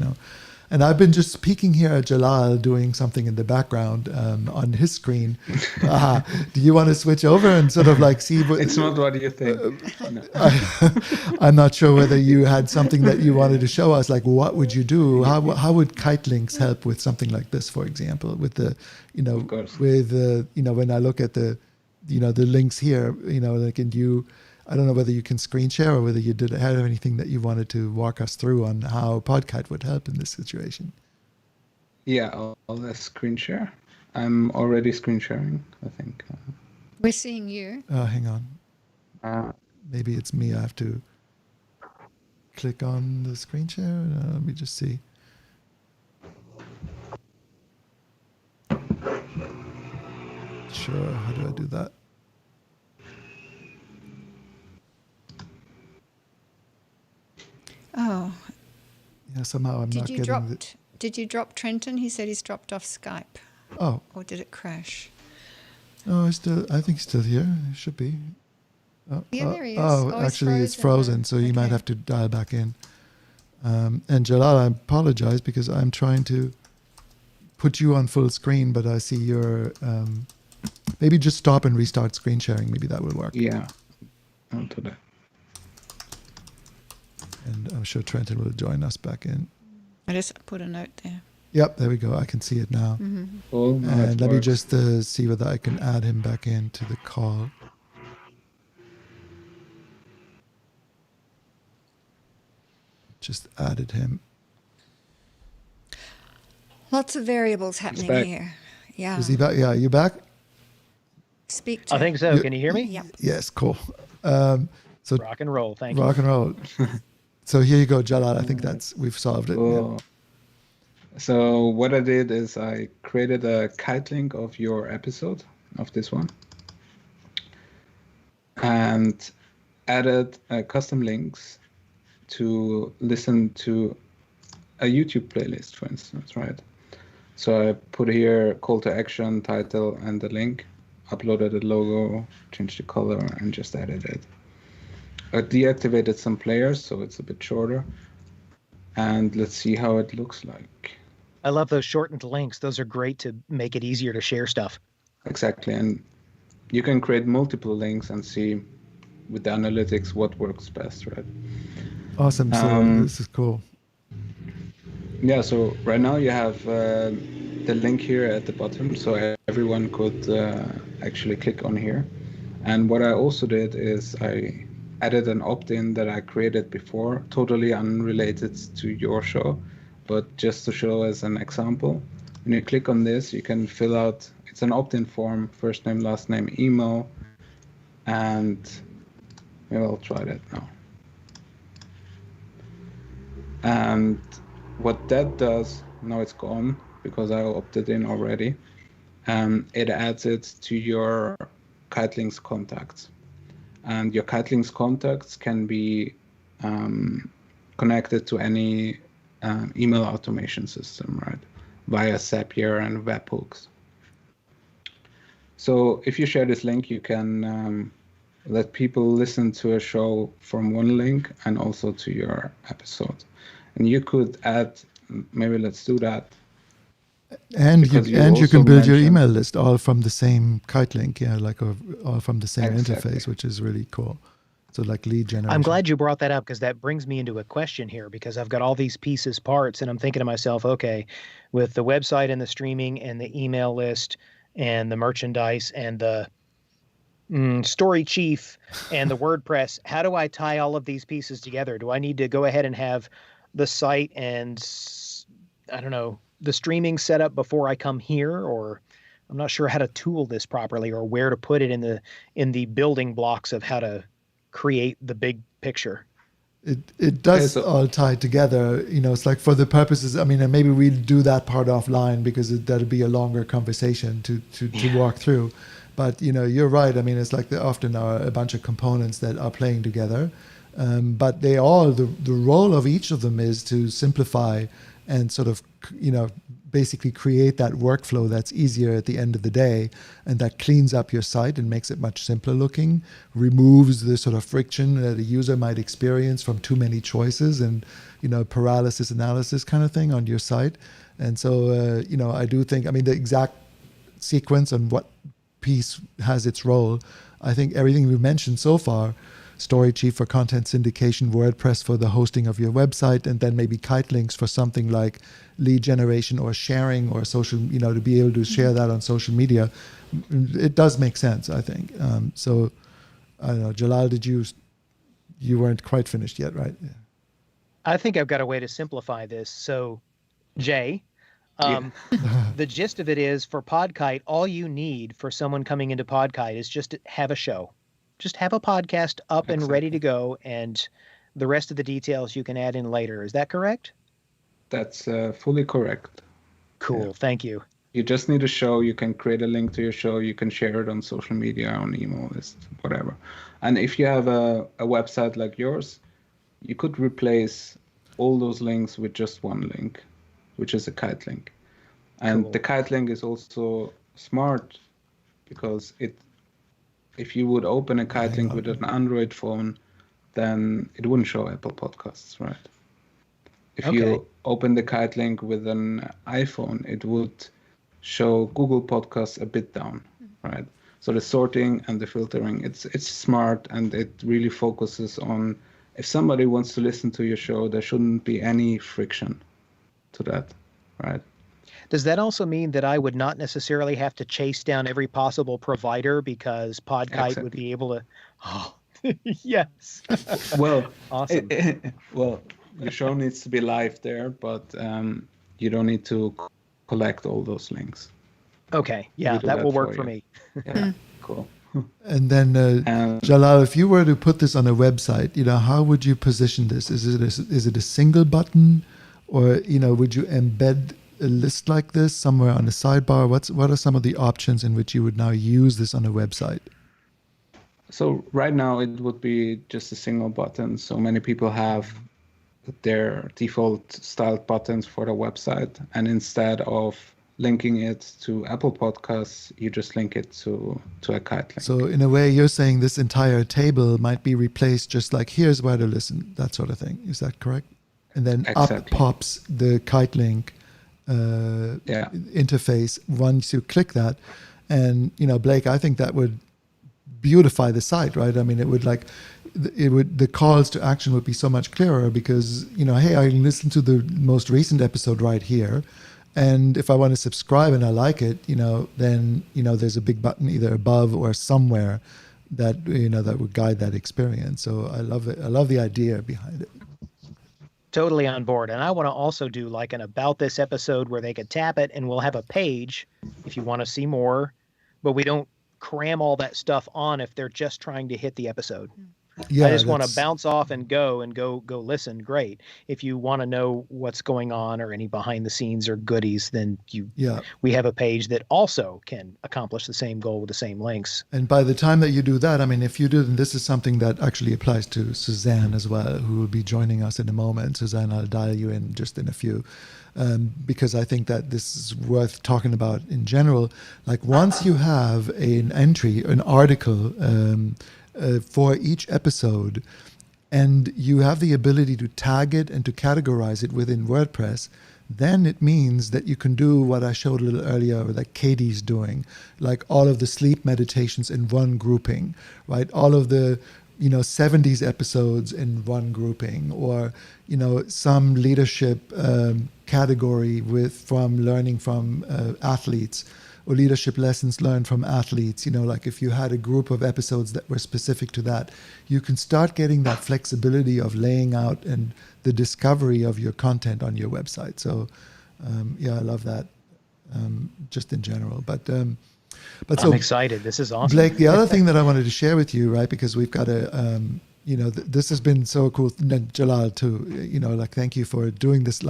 And I've been just peeking here at Jalal doing something in the background on his screen. Do you want to switch over and sort of like see what... It's not what you think. No. I'm not sure whether you had something that you wanted to show us. Like, what would you do? How would kite links help with something like this, for example, with the, Of course. with, when I look at the links here, I don't know whether you can screen share or whether you have anything that you wanted to walk us through on how Podkite would help in this situation. Yeah, I'll screen share. I'm already screen sharing, I think. We're seeing you. Hang on. Maybe it's me. I have to click on the screen share. Let me just see. Sure. How do I do that? Oh. Yeah, somehow I'm not getting Did you drop Trenton? He said he's dropped off Skype. Oh. Or did it crash? No, I think he's still here. He should be. Yeah, there he is. Oh, actually, it's frozen, so you might have to dial back in. And Jalal, I apologize because I'm trying to put you on full screen, but I see your... maybe just stop and restart screen sharing. Maybe that will work. Yeah, I'll do that. And I'm sure Trenton will join us back in. I just put a note there. Yep, there we go. I can see it now. Mm-hmm. Cool. And let me just see whether I can add him back into the call. Just added him. Lots of variables happening here. Yeah. Is he back? Yeah, you back? Speak to I think so. Can you hear me? Yep. Yes, cool. So rock and roll. Thank you. Rock and roll. So here you go, Jalal. I think we've solved it. Cool. Yeah. So what I did is I created a kite link of your episode, of this one, and added custom links to listen to a YouTube playlist, for instance, right? So I put here call to action, title, and the link, uploaded the logo, changed the color, and just added it. I deactivated some players, so it's a bit shorter. And let's see how it looks like. I love those shortened links. Those are great to make it easier to share stuff. Exactly. And you can create multiple links and see with the analytics what works best, right? Awesome. So this is cool. Yeah, so right now you have the link here at the bottom, so everyone could actually click on here. And what I also did is I added an opt-in that I created before, totally unrelated to your show, but just to show as an example. When you click on this, you can fill out, it's an opt-in form, first name, last name, email, and maybe I'll try that now. And what that does, now it's gone because I opted in already, it adds it to your Kitelinks contacts. And your Kitelinks contacts can be connected to any email automation system, right? via Zapier and webhooks. So if you share this link, you can let people listen to a show from one link and also to your episode. And you could add, maybe let's do that. And you can build your email list all from the same Kite link, all from the same interface, which is really cool. So like lead generation. I'm glad you brought that up, because that brings me into a question here, because I've got all these parts, and I'm thinking to myself, okay, with the website and the streaming and the email list and the merchandise and the story chief and the WordPress, how do I tie all of these pieces together? Do I need to go ahead and have the site and, I don't know, the streaming set up before I come here? Or I'm not sure how to tool this properly, or where to put it in the building blocks of how to create the big picture. It does all tie together. It's like for the purposes, and maybe we'll do that part offline, because that'll be a longer conversation to walk through. But, you're right. It's like there often are a bunch of components that are playing together. But they all, the role of each of them is to simplify and sort of, basically create that workflow that's easier at the end of the day, and that cleans up your site and makes it much simpler looking, removes the sort of friction that a user might experience from too many choices and, paralysis analysis kind of thing on your site. And so, I do think, the exact sequence and what piece has its role, I think everything we've mentioned so far, Story Chief for content syndication, WordPress for the hosting of your website, and then maybe Kite links for something like lead generation or sharing or social, to be able to share that on social media. It does make sense, I think. So, I don't know, Jalal, you weren't quite finished yet, right? Yeah. I think I've got a way to simplify this. So, Jay, the gist of it is, for PodKite, all you need for someone coming into PodKite is just to have a show. Just have a podcast up and ready to go, and the rest of the details you can add in later. Is that correct? That's fully correct. Cool. Yeah. Thank you. You just need a show. You can create a link to your show. You can share it on social media, on email list, whatever. And if you have a website like yours, you could replace all those links with just one link, which is a Kite link. And the Kite link is also smart, because if you would open a Kite link with an Android phone, then it wouldn't show Apple Podcasts, right? If you open the Kite link with an iPhone, it would show Google Podcasts a bit down, right? So the sorting and the filtering, it's smart, and it really focuses on, if somebody wants to listen to your show, there shouldn't be any friction to that, right? Does that also mean that I would not necessarily have to chase down every possible provider, because PodKite would be able to? Oh, yes. Well, awesome. Well, your show needs to be live there, but you don't need to collect all those links. Okay. Yeah, that will work for me. Yeah, cool. And then, Jalal, if you were to put this on a website, how would you position this? Is it a single button, or would you embed a list like this somewhere on the sidebar? What are some of the options in which you would now use this on a website? So right now it would be just a single button. So many people have their default styled buttons for the website, and instead of linking it to Apple Podcasts, you just link it to a Kite link. So in a way, you're saying this entire table might be replaced, just like here's where to listen, that sort of thing. Is that correct? And then up pops the Kite link interface once you click that. And Blake, I think that would beautify the site, right? The calls to action would be so much clearer, because hey, I can listen to the most recent episode right here, and if I want to subscribe and I like it, then there's a big button either above or somewhere that that would guide that experience. So I love it. I love the idea behind it. Totally on board. And I want to also do like an about this episode where they could tap it, and we'll have a page if you want to see more, but we don't cram all that stuff on if they're just trying to hit the episode. Yeah, I just want to bounce off and go listen. Great. If you want to know what's going on or any behind the scenes or goodies, then we have a page that also can accomplish the same goal with the same links. And by the time that you do that, I mean, if you do, and this is something that actually applies to Suzanne as well, who will be joining us in a moment. Suzanne, I'll dial you in just in a few, because I think that this is worth talking about in general. Like once you have an entry, an article for each episode, and you have the ability to tag it and to categorize it within WordPress, then it means that you can do what I showed a little earlier, that Katie's doing, like all of the sleep meditations in one grouping, right? All of the, 70s episodes in one grouping, or, some leadership category from learning from athletes, or leadership lessons learned from athletes. Like if you had a group of episodes that were specific to that, you can start getting that flexibility of laying out and the discovery of your content on your website. So, I love that, just in general. But I'm excited. This is awesome. Blake, the other thing that I wanted to share with you, right, because we've got a, this has been so cool. And Jalal too, thank you for doing this,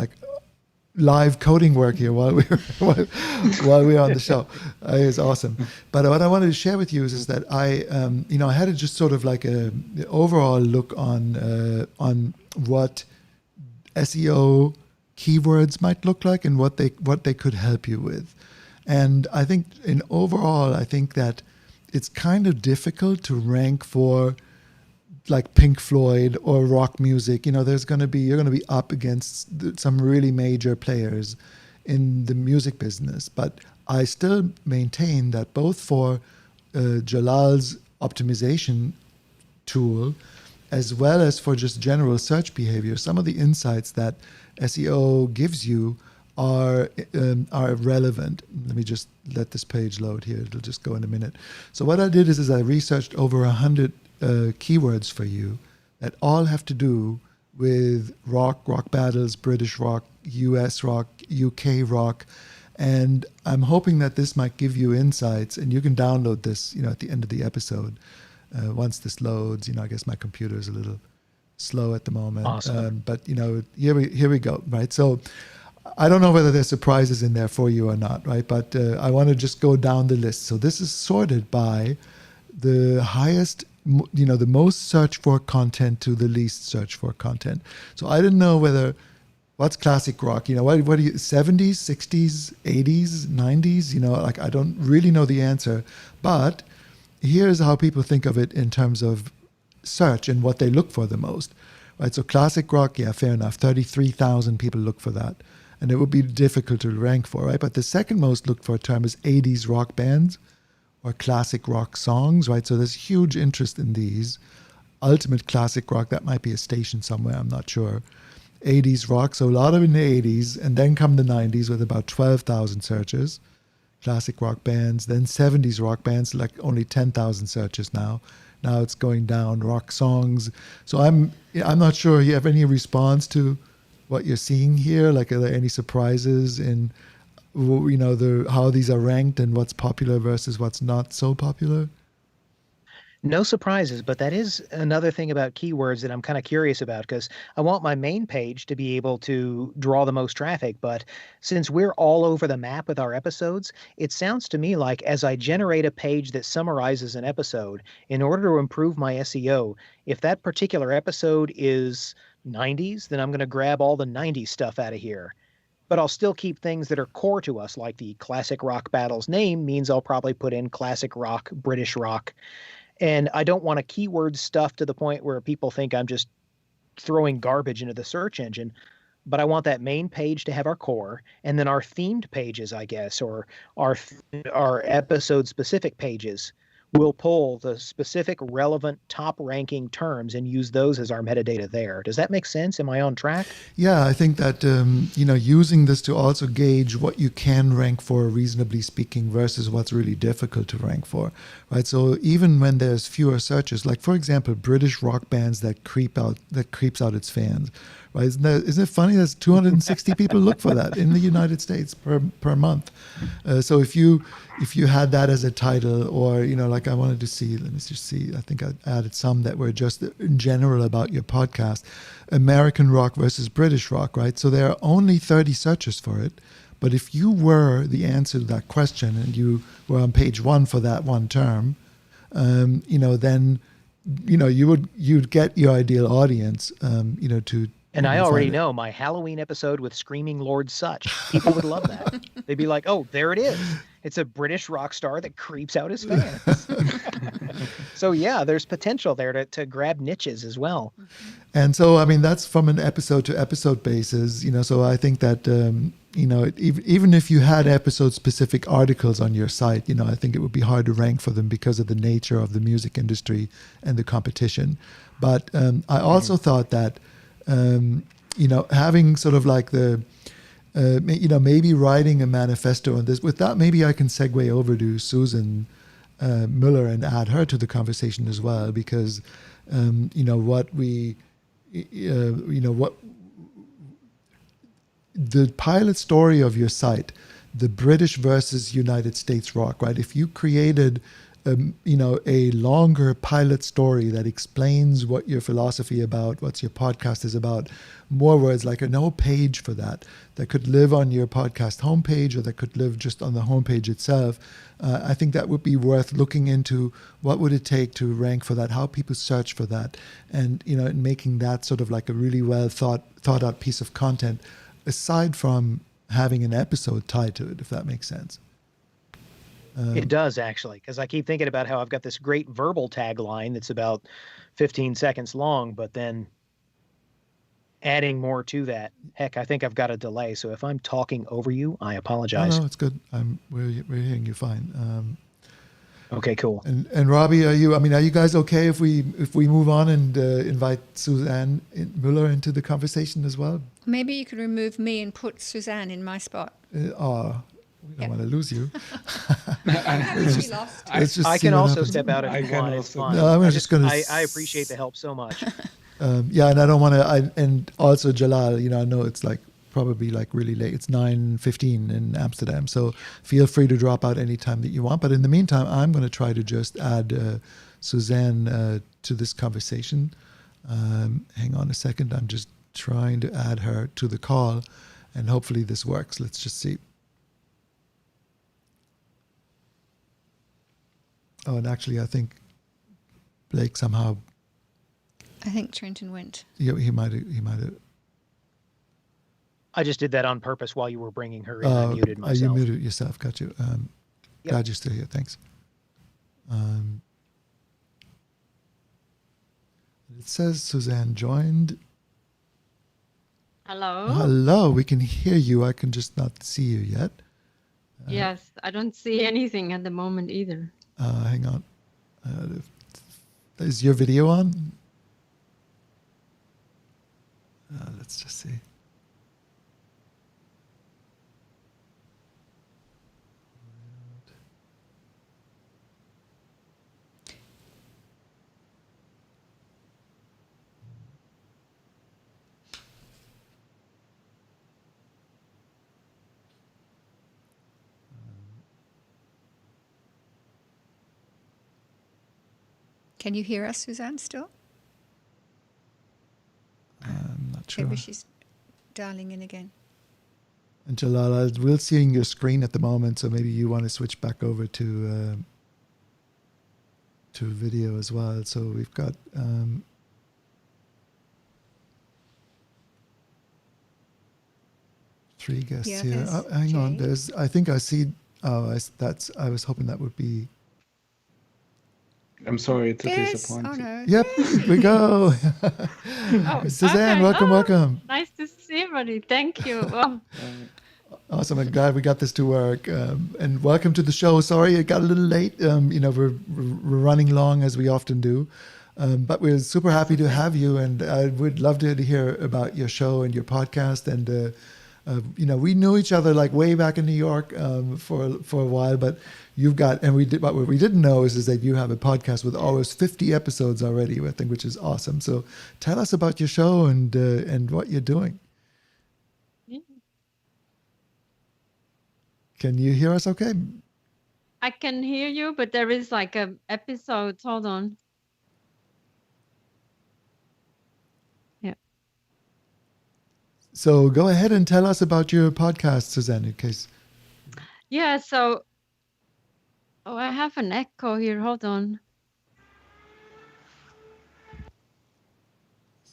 live coding work here while we're on the show. It's awesome. But what I wanted to share with you is that I had just sort of like a overall look on what SEO keywords might look like and what they could help you with. And I think I think that it's kind of difficult to rank for like Pink Floyd or rock music. You're going to be up against some really major players in the music business. But I still maintain that both for Jalal's optimization tool, as well as for just general search behavior, some of the insights that SEO gives you are relevant. Let me just let this page load here. It'll just go in a minute. So what I did is I researched over 100 keywords for you that all have to do with rock battles, British rock, US rock, UK rock. And I'm hoping that this might give you insights, and you can download this, at the end of the episode. Once this loads, I guess my computer is a little slow at the moment. Awesome. But here we go, right? So I don't know whether there's surprises in there for you or not, right? But I want to just go down the list. So this is sorted by the highest, the most searched for content to the least searched for content. So I didn't know what's classic rock? What do you, 70s, 60s, 80s, 90s? I don't really know the answer. But here's how people think of it in terms of search and what they look for the most, right? So classic rock, yeah, fair enough. 33,000 people look for that. And it would be difficult to rank for, right? But the second most looked for term is 80s rock bands or classic rock songs, right? So there's huge interest in these. Ultimate classic rock, that might be a station somewhere, I'm not sure. 80s rock, so a lot of it in the 80s, and then come the 90s with about 12,000 searches. Classic rock bands, then 70s rock bands, like only 10,000 searches now. Now it's going down, rock songs. So I'm not sure, you have any response to what you're seeing here? Like, are there any surprises in, how these are ranked and what's popular versus what's not so popular? No surprises, but that is another thing about keywords that I'm kind of curious about, because I want my main page to be able to draw the most traffic. But since we're all over the map with our episodes, it sounds to me like as I generate a page that summarizes an episode, in order to improve my SEO, if that particular episode is 90s, then I'm going to grab all the 90s stuff out of here. But I'll still keep things that are core to us, like the classic rock battles name means I'll probably put in classic rock, British rock. And I don't want to keyword stuff to the point where people think I'm just throwing garbage into the search engine. But I want that main page to have our core, and then our themed pages, I guess, or our episode-specific pages will pull the specific relevant top ranking terms and use those as our metadata there. Does that make sense? Am I on track? Yeah, I think that, using this to also gauge what you can rank for, reasonably speaking, versus what's really difficult to rank for, right? So even when there's fewer searches, like for example, British rock bands that creeps out its fans, right? Isn't it funny? There's 260 people look for that in the United States per month. So if you had that as a title, or like like I wanted to see, let me just see, I think I added some that were just in general about your podcast. American rock versus British rock, right? So there are only 30 searches for it. But if you were the answer to that question and you were on page 1 for that one term, then you'd get your ideal audience, to. And I already know my Halloween episode with Screaming Lord Sutch. People would love that. They'd be like, "Oh, there it is. It's a British rock star that creeps out his fans." So yeah, there's potential there to grab niches as well. And so, I mean, that's from an episode to episode basis, so I think that, even if you had episode specific articles on your site, I think it would be hard to rank for them because of the nature of the music industry and the competition. But I also thought that, having sort of like the, maybe writing a manifesto on this, with that, maybe I can segue over to Susan Müller and add her to the conversation as well, because, the pilot story of your site, the British versus United States rock, right? If you created, a longer pilot story that explains what your philosophy about, what your podcast is about, more words, like a whole page for that could live on your podcast homepage or that could live just on the homepage itself. I think that would be worth looking into. What would it take to rank for that? How people search for that, and making that sort of like a really well thought out piece of content, aside from having an episode tied to it, if that makes sense. It does, actually, because I keep thinking about how I've got this great verbal tagline that's about 15 seconds long, but then adding more to that. Heck, I think I've got a delay, so if I'm talking over you, I apologize. No, it's good. We're hearing you fine. Okay, cool. And Robbie, are you guys okay if we move on and invite Suzanne Müller into the conversation as well? Maybe you could remove me and put Suzanne in my spot. We don't want to lose you. She lost. I can also step out if you want. It's fine. No, I appreciate the help so much. And I don't want to. And also Jalal, I know it's like probably like really late. It's 9:15 in Amsterdam, so feel free to drop out anytime that you want. But in the meantime, I'm going to try to just add Suzanne to this conversation. Hang on a second. I'm just trying to add her to the call, and hopefully this works. Let's just see. Oh, and actually, I think Blake somehow. I think Trenton went. Yeah, he might have. I just did that on purpose while you were bringing her in. I muted myself. You muted yourself. Got you. Yep. Glad you're still here. Thanks. It says Suzanne joined. Hello. Hello. We can hear you. I can just not see you yet. Yes, I don't see anything at the moment either. Hang on. Is your video on? Let's just see. Can you hear us, Suzanne, still? I'm not sure. Maybe she's dialing in again. And Jalal, we're seeing your screen at the moment, so maybe you want to switch back over to video as well. So we've got three guests here. Oh, hang on, I think I see. I was hoping that would be. I'm sorry to disappoint you. No. Yep, here we go. Suzanne, okay. welcome. Nice to see everybody. Thank you. Oh. Awesome. I'm glad we got this to work. And welcome to the show. Sorry it got a little late. We're running long as we often do. But we're super happy to have you. And I would love to hear about your show and your podcast. And, we knew each other like way back in New York for a while. But you've got, and what we didn't know is that you have a podcast with almost 50 episodes already, I think, which is awesome. So tell us about your show and what you're doing. Yeah. Can you hear us okay? I can hear you, but there is like a episode. Hold on. Yeah. So go ahead and tell us about your podcast, Suzanne, in case. Yeah. So, oh, I have an echo here. Hold on.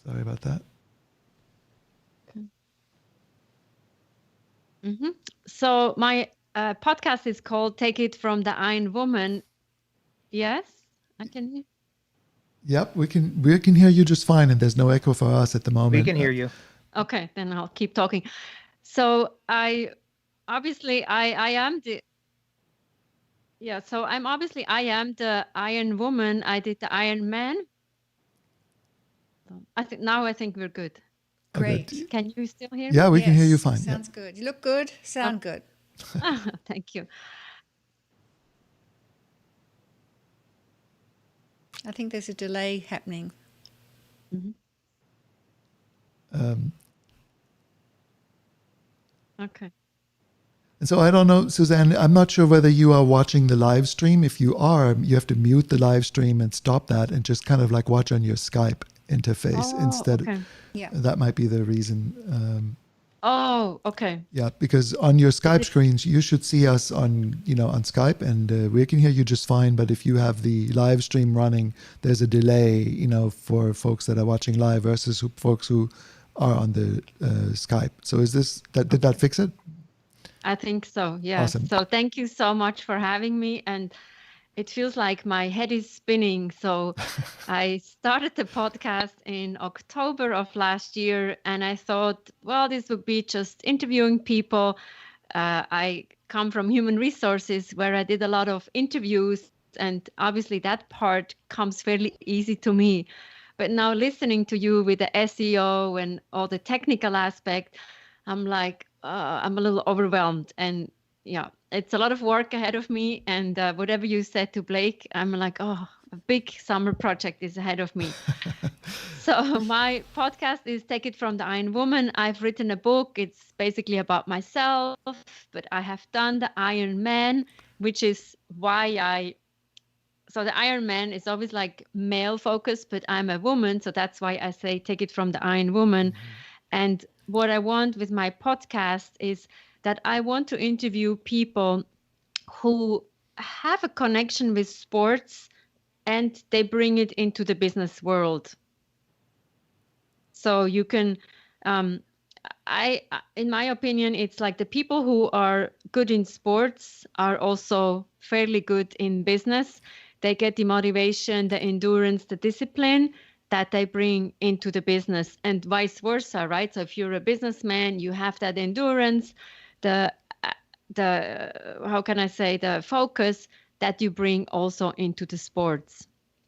Sorry about that. So my podcast is called "Take It from the Iron Woman." Yes, I can hear. Yep, we can hear you just fine, and there's no echo for us at the moment. We can hear you. Okay, then I'll keep talking. So I am the I am the Iron Woman. I did the Iron Man. I think we're good. Great. Okay. Can you still hear me? Yeah, we can hear you Yes, fine. Sounds good. You look good. Sound good. Thank you. I think there's a delay happening. Okay. And so I don't know, Suzanne, I'm not sure whether you are watching the live stream. If you are, you have to mute the live stream and stop that and just kind of like watch on your Skype interface instead. Okay. Yeah. That might be the reason. Okay. Yeah, because on your Skype screens, you should see us on Skype, and we can hear you just fine. But if you have the live stream running, there's a delay, for folks that are watching live versus folks who are on the Skype. So did that fix it? I think so. Yeah. Awesome. So thank you so much for having me. And it feels like my head is spinning. So I started the podcast in October of last year, and I thought, well, this would be just interviewing people. I come from human resources where I did a lot of interviews, and obviously that part comes fairly easy to me. But now listening to you with the SEO and all the technical aspect, I'm like, I'm a little overwhelmed, and yeah, it's a lot of work ahead of me. And whatever you said to Blake, I'm like, oh, a big summer project is ahead of me. So my podcast is Take It from the Iron Woman. I've written a book. It's basically about myself, but I have done the Iron Man, which is why so the Iron Man is always like male focused, but I'm a woman. So that's why I say Take It from the Iron Woman. And what I want with my podcast is that I want to interview people who have a connection with sports and they bring it into the business world. So you can, in my opinion, it's like the people who are good in sports are also fairly good in business. They get the motivation, the endurance, the discipline that they bring into the business, and vice versa, right? So if you're a businessman, you have that endurance, the how can I say, the focus that you bring also into the sports.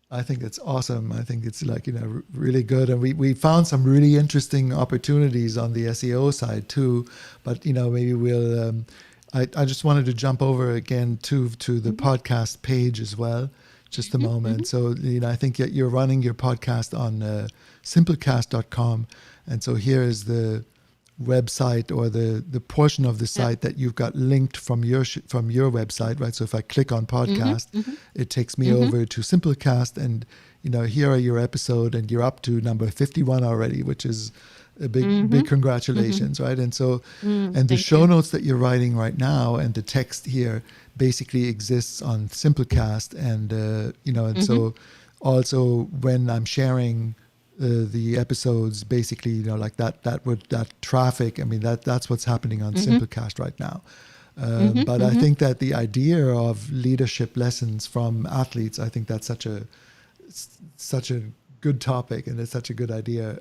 I think that's awesome. I think it's like, really good. And we found some really interesting opportunities on the SEO side too. But, maybe we'll, I just wanted to jump over again to the podcast page as well. Just a moment. So, I think you're running your podcast on simplecast.com. And so here is the website or the portion of the site that you've got linked from your website, right? So if I click on podcast, it takes me over to Simplecast, and here are your episode, and you're up to number 51 already, which is a big congratulations, right? And so and the show notes that you're writing right now and the text here basically exists on Simplecast, and and so also when I'm sharing the episodes, basically, like that traffic. I mean, that's what's happening on Simplecast right now. But I think that the idea of leadership lessons from athletes, I think that's such a good topic, and it's such a good idea.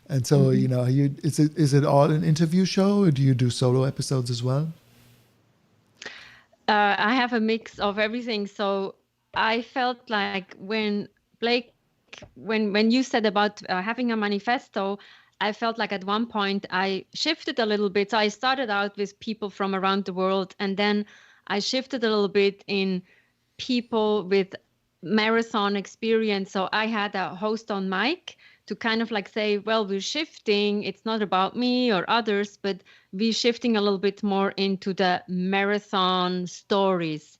And so, is it all an interview show, or do you do solo episodes as well? I have a mix of everything. So I felt like when Blake, when you said about having a manifesto, I felt like at one point I shifted a little bit. So I started out with people from around the world, and then I shifted a little bit in people with marathon experience. So I had a host on mic to kind of like say, well, we're shifting. It's not about me or others, but we're shifting a little bit more into the marathon stories.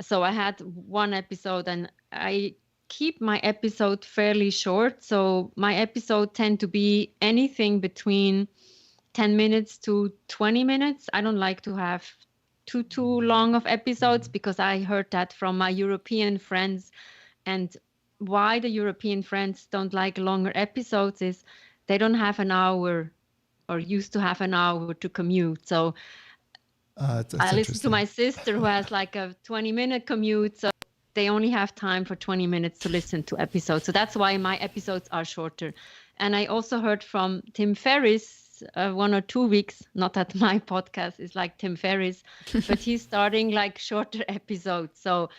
So I had one episode, and I keep my episode fairly short. So my episode tend to be anything between 10 minutes to 20 minutes. I don't like to have too long of episodes, because I heard that from my European friends. And why the European friends don't like longer episodes is they don't have an hour, or used to have an hour to commute. So I listen to my sister who has like a 20-minute commute. So they only have time for 20 minutes to listen to episodes. So that's why my episodes are shorter. And I also heard from Tim Ferriss 1 or 2 weeks, not that my podcast is like Tim Ferriss, but he's starting like shorter episodes. So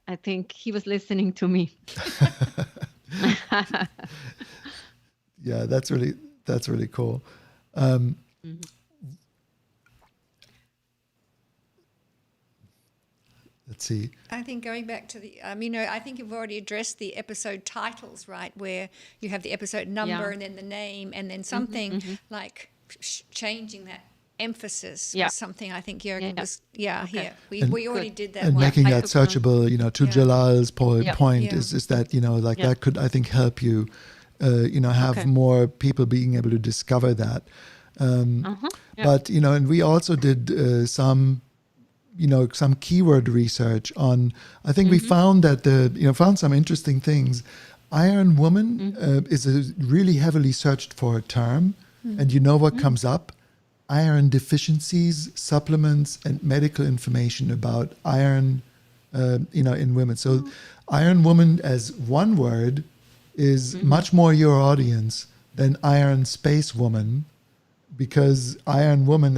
I think he was listening to me. Yeah, that's really cool. Let's see. I think going back to the, I think you've already addressed the episode titles, right? Where you have the episode number and then the name, and then something like changing that emphasis was something I think Jürgen was, here. We already did that. And making that searchable, to Jalal's point is that, that could, I think, help you, have more people being able to discover that. But, and we also did some keyword research on, I think we found that found some interesting things. Iron Woman is a really heavily searched for term. And what comes up? Iron deficiencies, supplements, and medical information about iron, in women. So Iron Woman as one word is much more your audience than Iron Space Woman, because Iron Woman,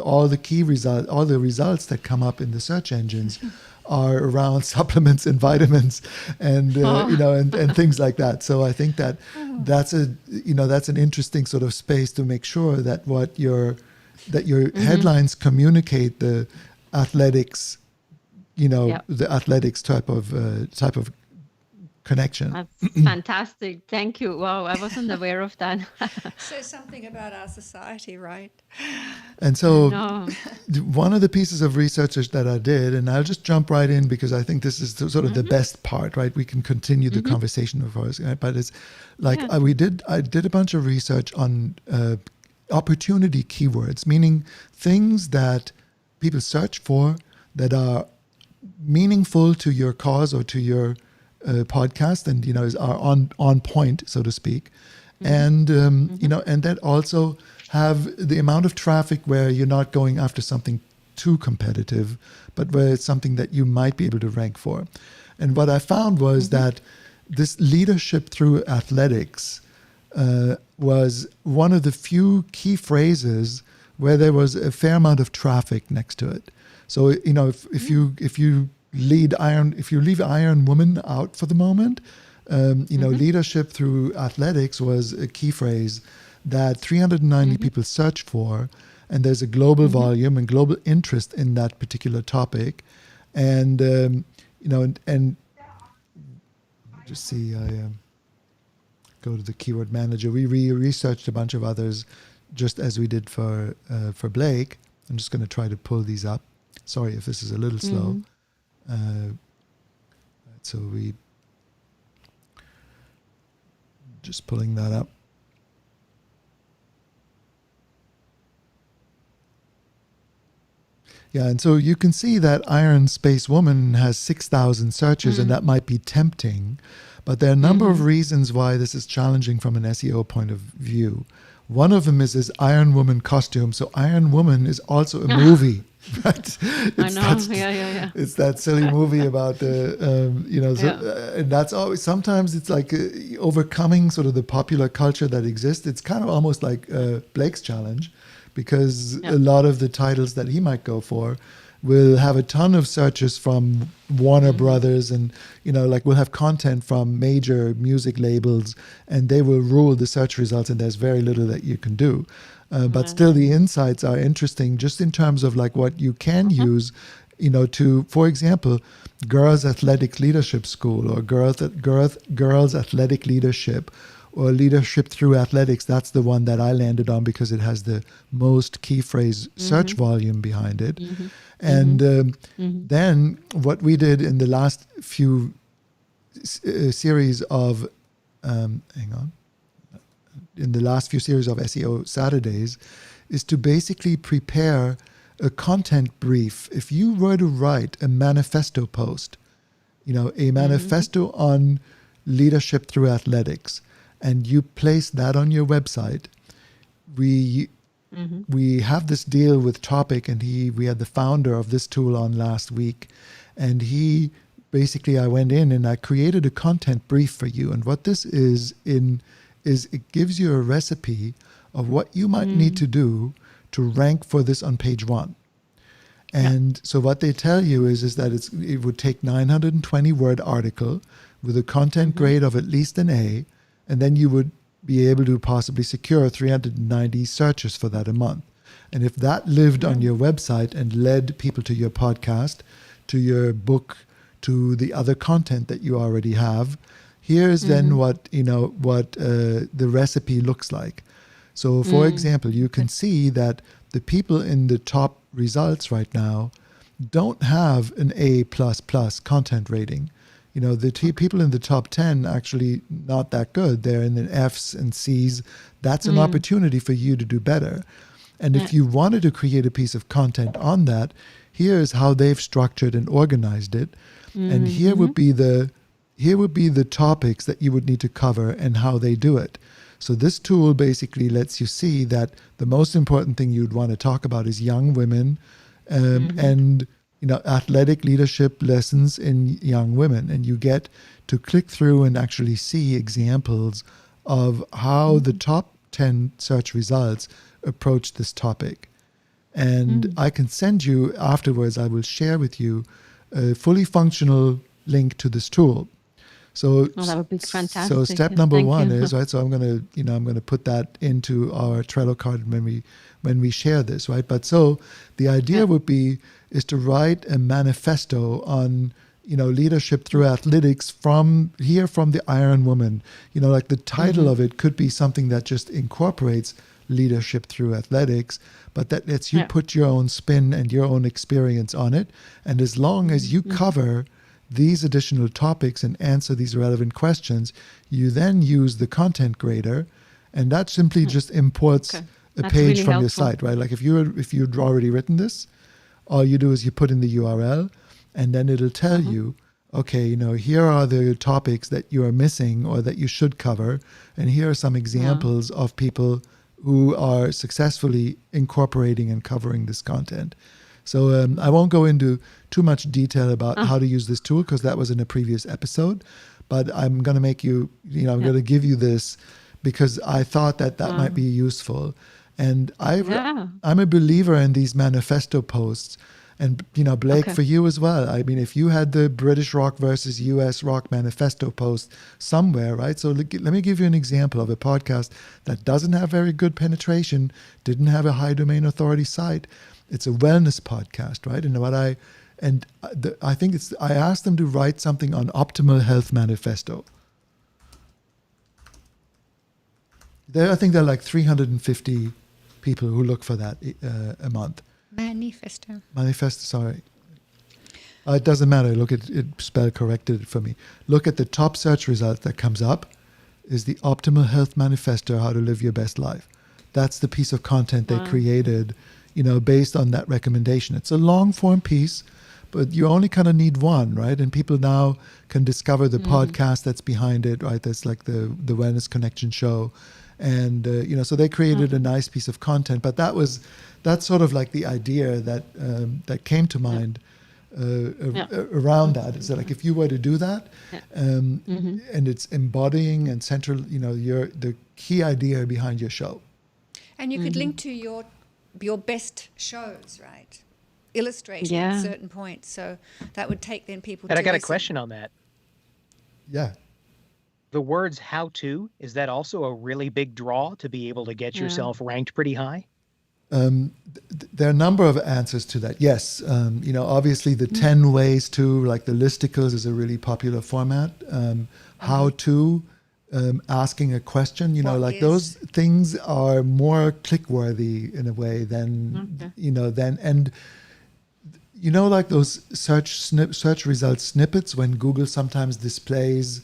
all the key results, all the results that come up in the search engines are around supplements and vitamins and, and things like that. So I think that that's an interesting sort of space to make sure that your headlines communicate the athletics, the athletics type of connection. That's fantastic. Thank you. Wow, I wasn't aware of that. Says something about our society, right? And so one of the pieces of research that I did, and I'll just jump right in because I think this is sort of the best part, right? We can continue the conversation of ours, right? But it's like I did a bunch of research on opportunity keywords, meaning things that people search for that are meaningful to your cause or to your podcast, and are on point, so to speak, and and that also have the amount of traffic where you're not going after something too competitive, but where it's something that you might be able to rank for. And what I found was that this leadership through athletics was one of the few key phrases where there was a fair amount of traffic next to it. So if you leave Iron Woman out for the moment, leadership through athletics was a key phrase that 390 people searched for, and there's a global volume and global interest in that particular topic, and and just see, I go to the keyword manager. We researched a bunch of others, just as we did for Blake. I'm just going to try to pull these up. Sorry if this is a little slow. So we just pulling that up. Yeah, and so you can see that Iron Space Woman has 6,000 searches, and that might be tempting, but there are a number of reasons why this is challenging from an SEO point of view. One of them is this Iron Woman costume. So Iron Woman is also a movie. Right? I know. It's that silly movie about the, and that's always, sometimes it's like overcoming sort of the popular culture that exists. It's kind of almost like Blake's challenge, because a lot of the titles that he might go for will have a ton of searches from Warner Brothers, and we'll have content from major music labels, and they will rule the search results, and there's very little that you can do. But still, the insights are interesting, just in terms of like what you can use, to, for example, Girls Athletic Leadership School or Girls Athletic Leadership, or Leadership Through Athletics. That's the one that I landed on because it has the most key phrase search volume behind it. And then what we did in the last few series of, in the last few series of SEO Saturdays, is to basically prepare a content brief. If you were to write a manifesto post, a manifesto on leadership through athletics, and you place that on your website, we have this deal with Topic, and we had the founder of this tool on last week, and I went in and I created a content brief for you. And what this is it gives you a recipe of what you might need to do to rank for this on page 1. And so what they tell you is that it would take 920 word article with a content grade of at least an A, and then you would be able to possibly secure 390 searches for that a month. And if that lived on your website and led people to your podcast, to your book, to the other content that you already have, here's then what the recipe looks like. So for example, you can see that the people in the top results right now don't have an A++ content rating. The people in the top 10 actually not that good. They're in the F's and C's. That's an opportunity for you to do better. And if you wanted to create a piece of content on that, here's how they've structured and organized it. And here would be the topics that you would need to cover and how they do it. So this tool basically lets you see that the most important thing you'd want to talk about is young women and athletic leadership lessons in young women. And you get to click through and actually see examples of how the top 10 search results approach this topic. And I can send you afterwards, I will share with you a fully functional link to this tool. So that would be fantastic. So step number 1 is, right, so I'm going to put that into our Trello card when we share this, right? But so the idea would be is to write a manifesto on, leadership through athletics from the Iron Woman. Like the title of it could be something that just incorporates leadership through athletics, but that lets you put your own spin and your own experience on it. And as long as you cover these additional topics and answer these relevant questions, you then use the content grader, and that simply just imports a That's page really from your helpful. site, right? Like if you'd already written this, all you do is you put in the URL, and then it'll tell you, okay, here are the topics that you are missing or that you should cover, and here are some examples of people who are successfully incorporating and covering this content. So I won't go into too much detail about how to use this tool because that was in a previous episode, but I'm going to make you, I'm going to give you this because I thought that might be useful. And I'm a believer in these manifesto posts. And, Blake, for you as well. I mean, if you had the British rock versus US rock manifesto post somewhere, right? So let me give you an example of a podcast that doesn't have very good penetration, didn't have a high domain authority site. It's a wellness podcast, right? And I think I asked them to write something on Optimal Health Manifesto. I think there are like 350 people who look for that a month. Manifesto, sorry. It doesn't matter. Look at it, spell corrected for me. Look at the top search result that comes up is the Optimal Health Manifesto, How to Live Your Best Life. That's the piece of content they created, based on that recommendation. It's a long form piece, but you only kind of need one, right? And people now can discover the podcast that's behind it, right? That's like the Wellness Connection show. And, so they created a nice piece of content, but that's sort of like the idea that came to mind around that. Is that like if you were to do that, and it's embodying and central, the key idea behind your show. and you could link to your best shows, right? Illustrating certain points, so that would take then people. And to I got listen. a question on that. Yeah. The words "how to," is that also a really big draw to be able to get yourself ranked pretty high? There are a number of answers to that. Yes, obviously the 10 ways to, like the listicles is a really popular format. How to asking a question, What like is? those things are more click-worthy in a way than, and like those search result snippets when Google sometimes displays,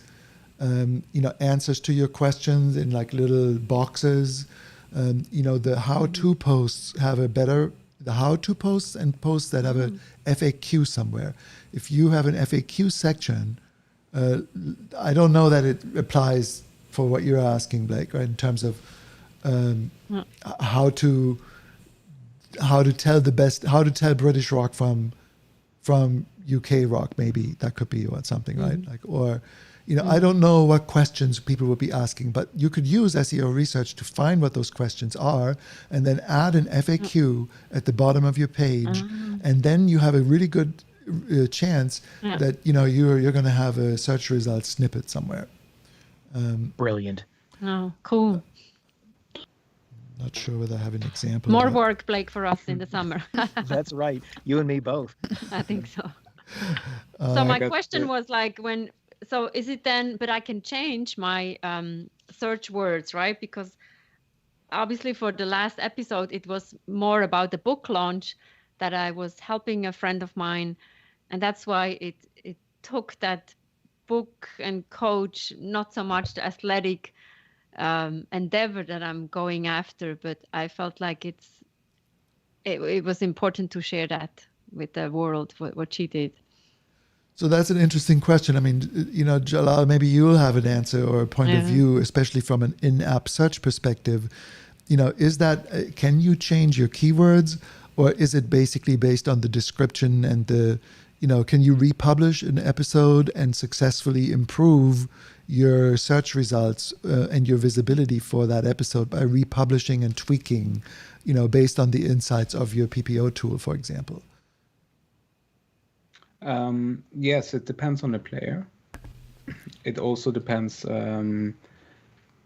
answers to your questions in like little boxes. The how-to posts have the how-to posts and posts that have a FAQ somewhere. If you have an FAQ section, I don't know that it applies for what you're asking, Blake, right? In terms of how to tell British rock from UK rock, maybe that could be something, right? Like, or I don't know what questions people would be asking, but you could use SEO research to find what those questions are, and then add an FAQ at the bottom of your page, and then you have a really good chance that you're going to have a search result snippet somewhere. Brilliant. Oh, cool. Not sure whether I have an example. More work, Blake, for us in the summer. That's right. You and me both. I think so. So my question was like, so is it then, but I can change my search words, right? Because obviously for the last episode, it was more about the book launch that I was helping a friend of mine. And that's why it took that book and coach, not so much the athletic endeavor that I'm going after, but I felt like it was important to share that with the world, what she did. So that's an interesting question. I mean, Jalal, maybe you'll have an answer or a point of view, especially from an in-app search perspective. Is that, can you change your keywords, or is it basically based on the description and can you republish an episode and successfully improve your search results and your visibility for that episode by republishing and tweaking, based on the insights of your PPO tool, for example? Yes, it depends on the player. It also depends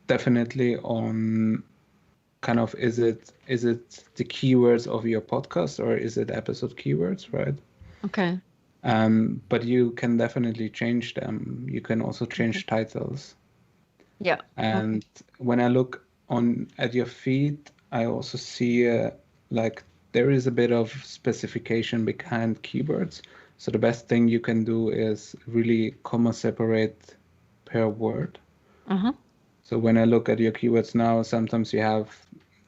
definitely on kind of, is it the keywords of your podcast, or is it episode keywords, right? Okay. But you can definitely change them. You can also change titles. Yeah. And when I look at your feed, I also see like there is a bit of specification behind keywords. So the best thing you can do is really comma separate per word. So when I look at your keywords now, sometimes you have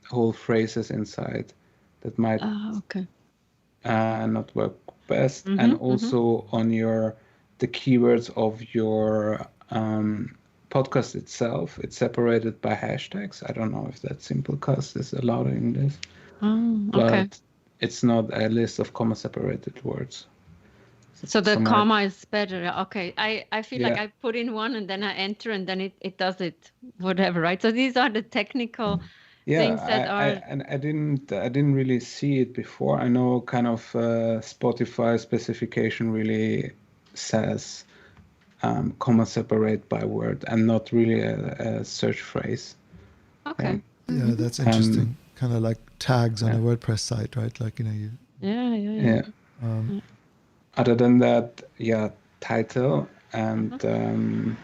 whole phrases inside that might not work best. And also on the keywords of your podcast itself, it's separated by hashtags. I don't know if that Simplecast is allowed in this, but it's not a list of comma separated words. So the comma is better. Okay. I feel like I put in one and then I enter and then it does it, whatever, right? So these are the technical things that are... I didn't really see it before. I know kind of Spotify specification really says comma separate by word and not really a search phrase. Okay. Yeah, that's interesting. Kind of like tags on a WordPress site, right? Like, you... Yeah. Other than that, title and of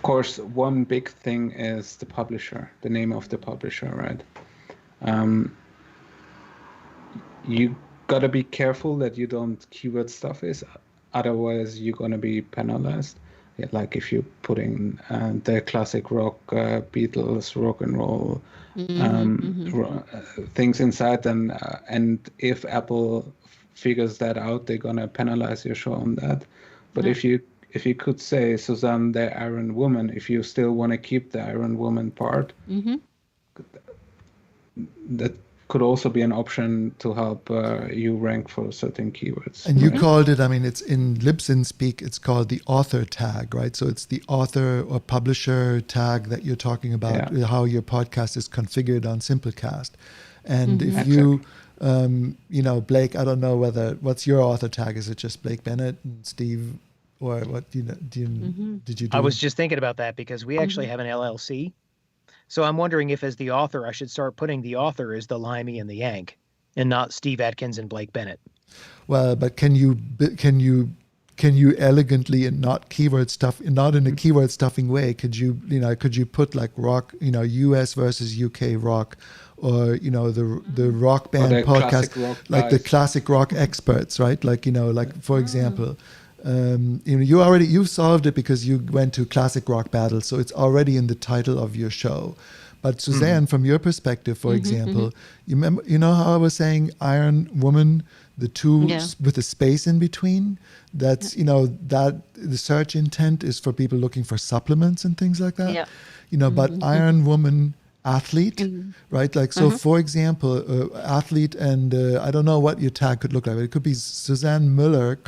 course, one big thing is the publisher, the name of the publisher, right? You gotta be careful that you don't keyword stuff is, otherwise you're gonna be penalized. Like if you're putting the classic rock, Beatles, rock and roll things inside, and if Apple figures that out, they're gonna penalize your show on that. But if you could say Suzanne the Iron Woman, if you still want to keep the Iron Woman part, that could also be an option to help you rank for certain keywords. And you called it, I mean, it's in Libsyn speak, it's called the author tag, right? So it's the author or publisher tag that you're talking about, how your podcast is configured on Simplecast. And if you, Blake, I don't know what's your author tag? Is it just Blake Bennett and Steve, or what did you do? I was just thinking about that because we actually have an LLC. So I'm wondering if as the author, I should start putting the author as the Limey and the Yank and not Steve Atkins and Blake Bennett. Well, but can you can you elegantly and not in a keyword stuffing way, could you put like rock, US versus UK rock, or the rock band podcast, like the classic rock experts, right? Like for example, you solved it because you went to classic rock battle, so it's already in the title of your show. But Suzanne, from your perspective, for example, you remember, how I was saying Iron Woman, the two with a space in between? That's, that the search intent is for people looking for supplements and things like that. Yeah. But Iron Woman athlete, right? Like, so for example, athlete, and I don't know what your tag could look like. It could be Suzanne Müller,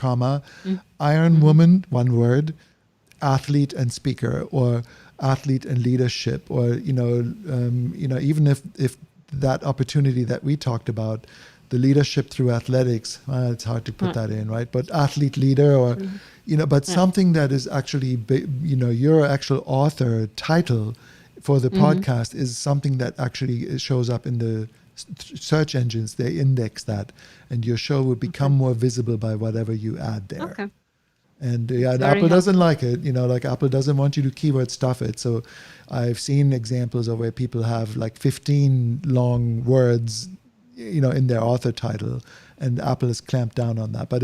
Iron Woman, one word, athlete and speaker, or athlete and leadership, or even if that opportunity that we talked about, the leadership through athletics, it's hard to put that in, right? But athlete leader, or but something that is actually your actual author title for the podcast is something that actually shows up in the search engines. They index that, and your show would become more visible by whatever you add there. Okay. And and Apple doesn't like it, like Apple doesn't want you to keyword stuff it. So I've seen examples of where people have like 15 long words, in their author title, and Apple has clamped down on that. But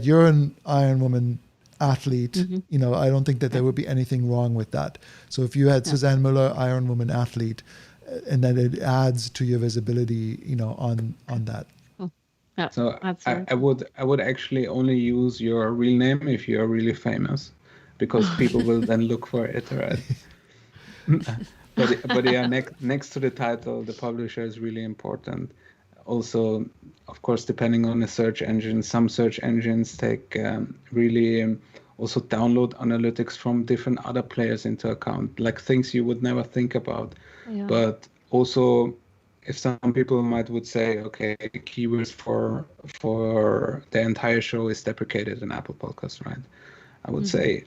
you're an Iron Woman athlete, I don't think that there would be anything wrong with that. So if you had Suzanne Müller, Iron Woman athlete, and then it adds to your visibility, on that. Yeah, so I would actually only use your real name if you're really famous, because people will then look for it, right? but yeah, next to the title, the publisher is really important. Also, of course, depending on the search engine, some search engines take really also download analytics from different other players into account, like things you would never think about. Yeah. But also, if some people would say, okay, keywords for the entire show is deprecated in Apple Podcasts, right? I would say,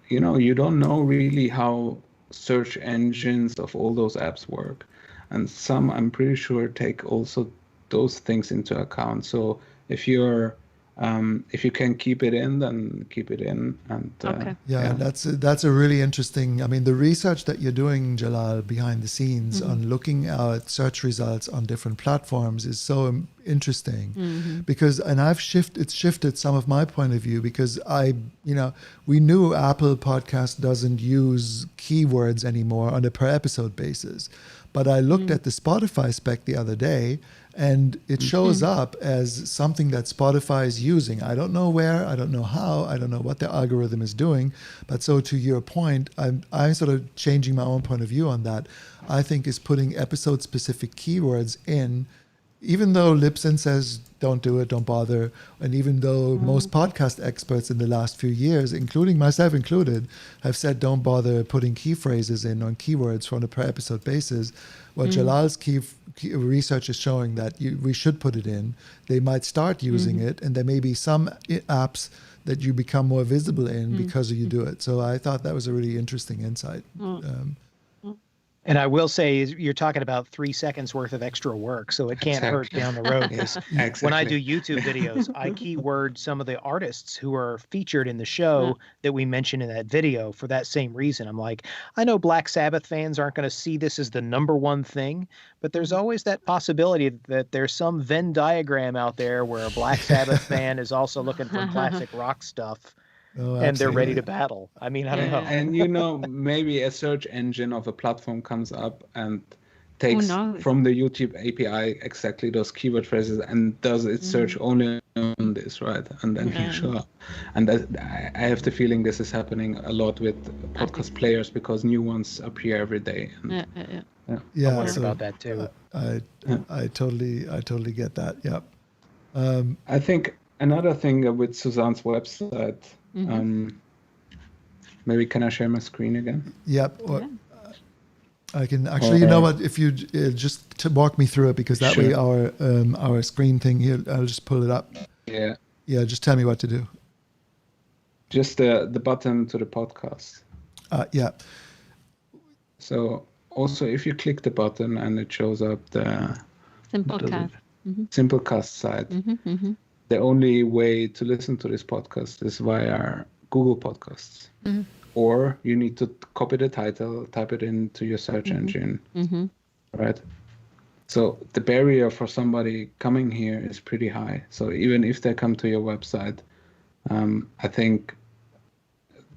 you don't know really how search engines of all those apps work. And some, I'm pretty sure, take also those things into account. So if you can keep it in, then keep it in. And that's a really interesting. I mean, the research that you're doing, Jalal, behind the scenes on looking at search results on different platforms is so interesting because, and it's shifted some of my point of view, because we knew Apple Podcast doesn't use keywords anymore on a per episode basis, but I looked at the Spotify spec the other day, and it shows up as something that Spotify is using. I don't know where, I don't know how, I don't know what the algorithm is doing. But so to your point, I'm sort of changing my own point of view on that. I think is putting episode-specific keywords in, even though Libsyn says don't do it, don't bother, and even though most podcast experts in the last few years, including myself included, have said don't bother putting key phrases in on keywords on a per episode basis, well, Jalal's key research is showing that we should put it in. They might start using it, and there may be some apps that you become more visible in because you do it. So I thought that was a really interesting insight. And I will say, you're talking about 3 seconds worth of extra work, so it can't hurt down the road. When I do YouTube videos, I keyword some of the artists who are featured in the show that we mentioned in that video for that same reason. I'm like, I know Black Sabbath fans aren't going to see this as the number one thing, but there's always that possibility that there's some Venn diagram out there where a Black Sabbath fan is also looking for classic rock stuff. And they're ready to battle. I mean, I don't know. And maybe a search engine of a platform comes up and takes from the YouTube API exactly those keyword phrases and does its search only on this, right? And then you show up. And I have the feeling this is happening a lot with podcast players, because new ones appear every day. And, I wonder about that too. I totally get that. Yep. I think another thing with Suzanne's website. Maybe can I share my screen again? Yep. I can actually. You know what? If you just to walk me through it, because that way our screen thing here, I'll just pull it up. Yeah. Yeah. Just tell me what to do. Just the button to the podcast. Yeah. So also, if you click the button and it shows up the Simplecast. Simplecast site. the only way to listen to this podcast is via Google Podcasts. Or you need to copy the title, type it into your search engine, right? So the barrier for somebody coming here is pretty high. So even if they come to your website, I think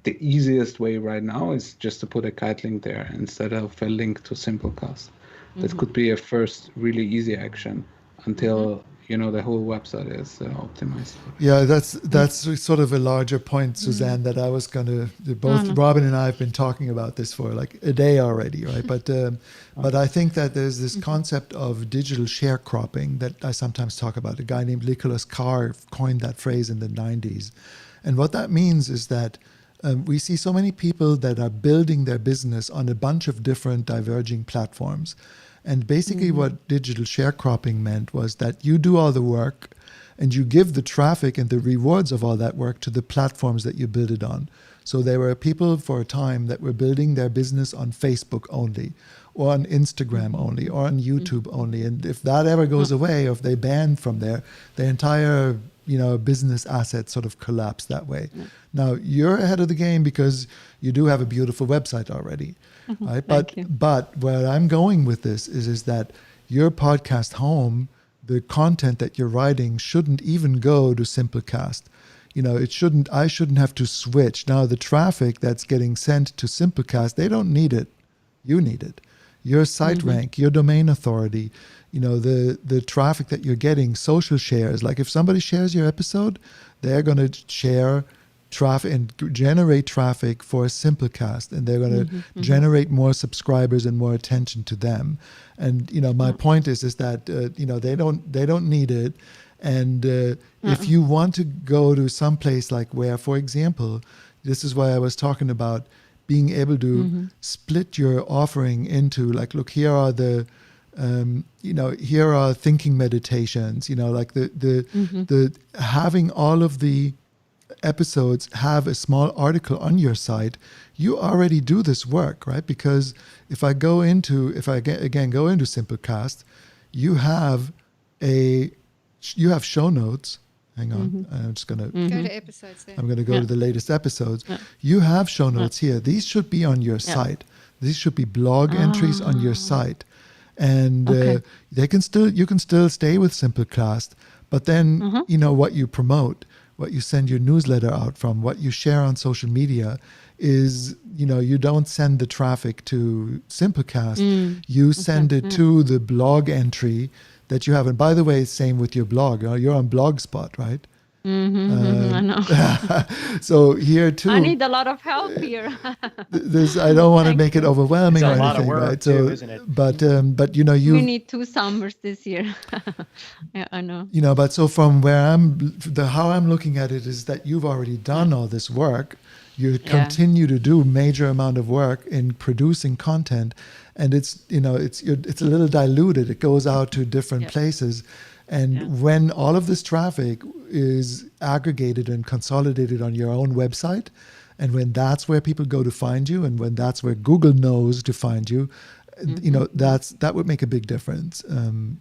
the easiest way right now is just to put a guide link there instead of a link to Simplecast. That could be a first really easy action until the whole website is optimized. Yeah, that's sort of a larger point, Suzanne, that I was going to. Both Robin and I have been talking about this for like a day already, right? But I think that there's this concept of digital sharecropping that I sometimes talk about. A guy named Nicholas Carr coined that phrase in the 90s, and what that means is that we see so many people that are building their business on a bunch of different diverging platforms. And basically what digital sharecropping meant was that you do all the work and you give the traffic and the rewards of all that work to the platforms that you build it on. So there were people for a time that were building their business on Facebook only, or on Instagram only, or on YouTube only. And if that ever goes away, or if they ban from there, the entire business assets sort of collapse that way. Now, you're ahead of the game because you do have a beautiful website already, right? But where I'm going with this is that your podcast home, the content that you're writing shouldn't even go to Simplecast. I shouldn't have to switch. Now, the traffic that's getting sent to Simplecast, they don't need it. You need it. Your site rank, your domain authority, the traffic that you're getting, social shares. Like if somebody shares your episode, they're going to share traffic and generate traffic for Simplecast, and they're going to generate more subscribers and more attention to them. And my point is that they don't need it. And if you want to go to some place like where, for example, this is why I was talking about being able to split your offering into like, look, here are the here are thinking meditations, like the having all of the episodes have a small article on your site. You already do this work, right? Because if I go into Simplecast, you have show notes. Hang on, I'm just gonna go to episodes there. I'm gonna go to the latest episodes. You have show notes here. These should be on your site. These should be blog entries on your site. And you can still stay with Simplecast, but then what you promote, what you send your newsletter out from, what you share on social media is, you don't send the traffic to Simplecast. You send it to the blog entry that you have. And by the way, same with your blog. You're on Blogspot, right? I know. So here too, I need a lot of help here. I don't want to make it overwhelming or anything, lot of work right? too, isn't it? But we need 2 summers this year. Yeah, I know. But so from where how I'm looking at it is that you've already done all this work. You continue to do major amount of work in producing content, and it's a little diluted. It goes out to different places. And when all of this traffic is aggregated and consolidated on your own website, and when that's where people go to find you, and when that's where Google knows to find you, that would make a big difference,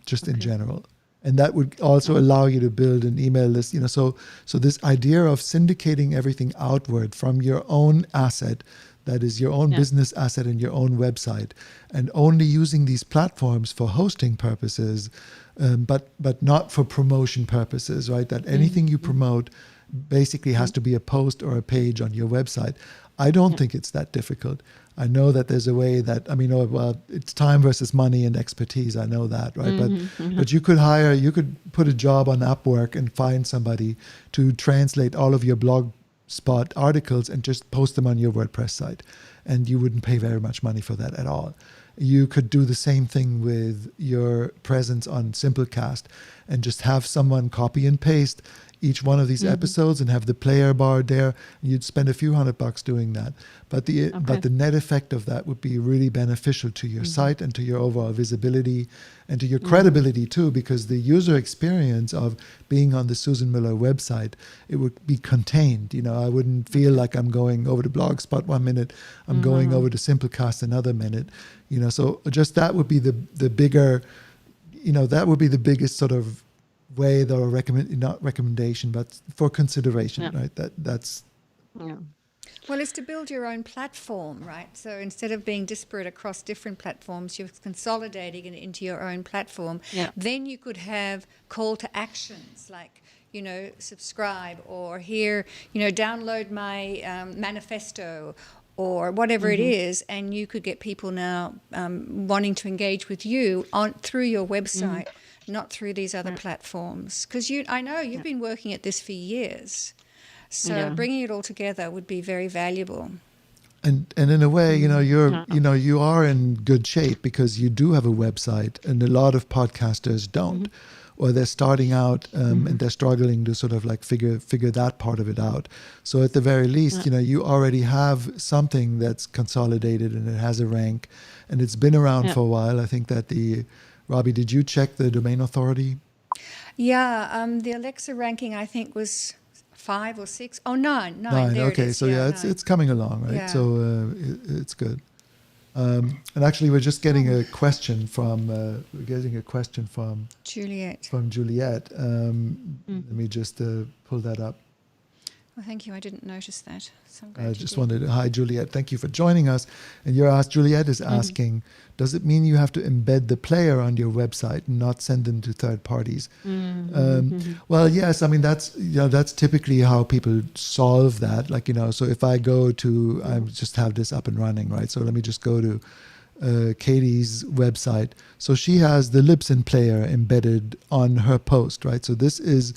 just in general. And that would also allow you to build an email list. So this idea of syndicating everything outward from your own asset, that is your own business asset and your own website, and only using these platforms for hosting purposes, but not for promotion purposes, right? That anything you promote basically has to be a post or a page on your website. I don't think it's that difficult. I know that there's a way that, it's time versus money and expertise. I know that, right? But you could put a job on Upwork and find somebody to translate all of your Blogspot articles and just post them on your WordPress site. And you wouldn't pay very much money for that at all. You could do the same thing with your presence on Simplecast and just have someone copy and paste each one of these episodes and have the player bar there. And you'd spend a few $100 doing that. But the net effect of that would be really beneficial to your site and to your overall visibility and to your credibility too, because the user experience of being on the Susan Miller website, it would be contained. I wouldn't feel like I'm going over to Blogspot 1 minute, I'm going over to Simplecast another minute. So just that would be the bigger, that would be the biggest sort of way or not recommendation, but for consideration, right? That's. Yeah. Well, it's to build your own platform, right? So instead of being disparate across different platforms, you're consolidating it into your own platform. Yeah. Then you could have call to actions like, subscribe, or here, download my manifesto, or whatever it is, and you could get people now wanting to engage with you through your website, not through these other platforms. Because I know you've been working at this for years. So bringing it all together would be very valuable. And in a way, you are in good shape because you do have a website, and a lot of podcasters don't, or they're starting out and they're struggling to sort of like figure that part of it out. So at the very least, you already have something that's consolidated and it has a rank, and it's been around for a while. I think that Robbie, did you check the domain authority? Yeah, the Alexa ranking I think was 5 or 6. Oh, 9. There okay, it is. so it's coming along, right? Yeah. So it's good. And actually, we're just getting a question from Juliet. From Juliet. Let me just pull that up. Well, thank you. I didn't notice that. So I'm glad I you just did. wanted to, hi Juliet, thank you for joining us. And Juliet is asking, does it mean you have to embed the player on your website and not send them to third parties? Well, yes, I mean that's typically how people solve that. Like, so if I go to, I just have this up and running, right? So let me just go to Katie's website. So she has the Libsyn player embedded on her post, right? So this is,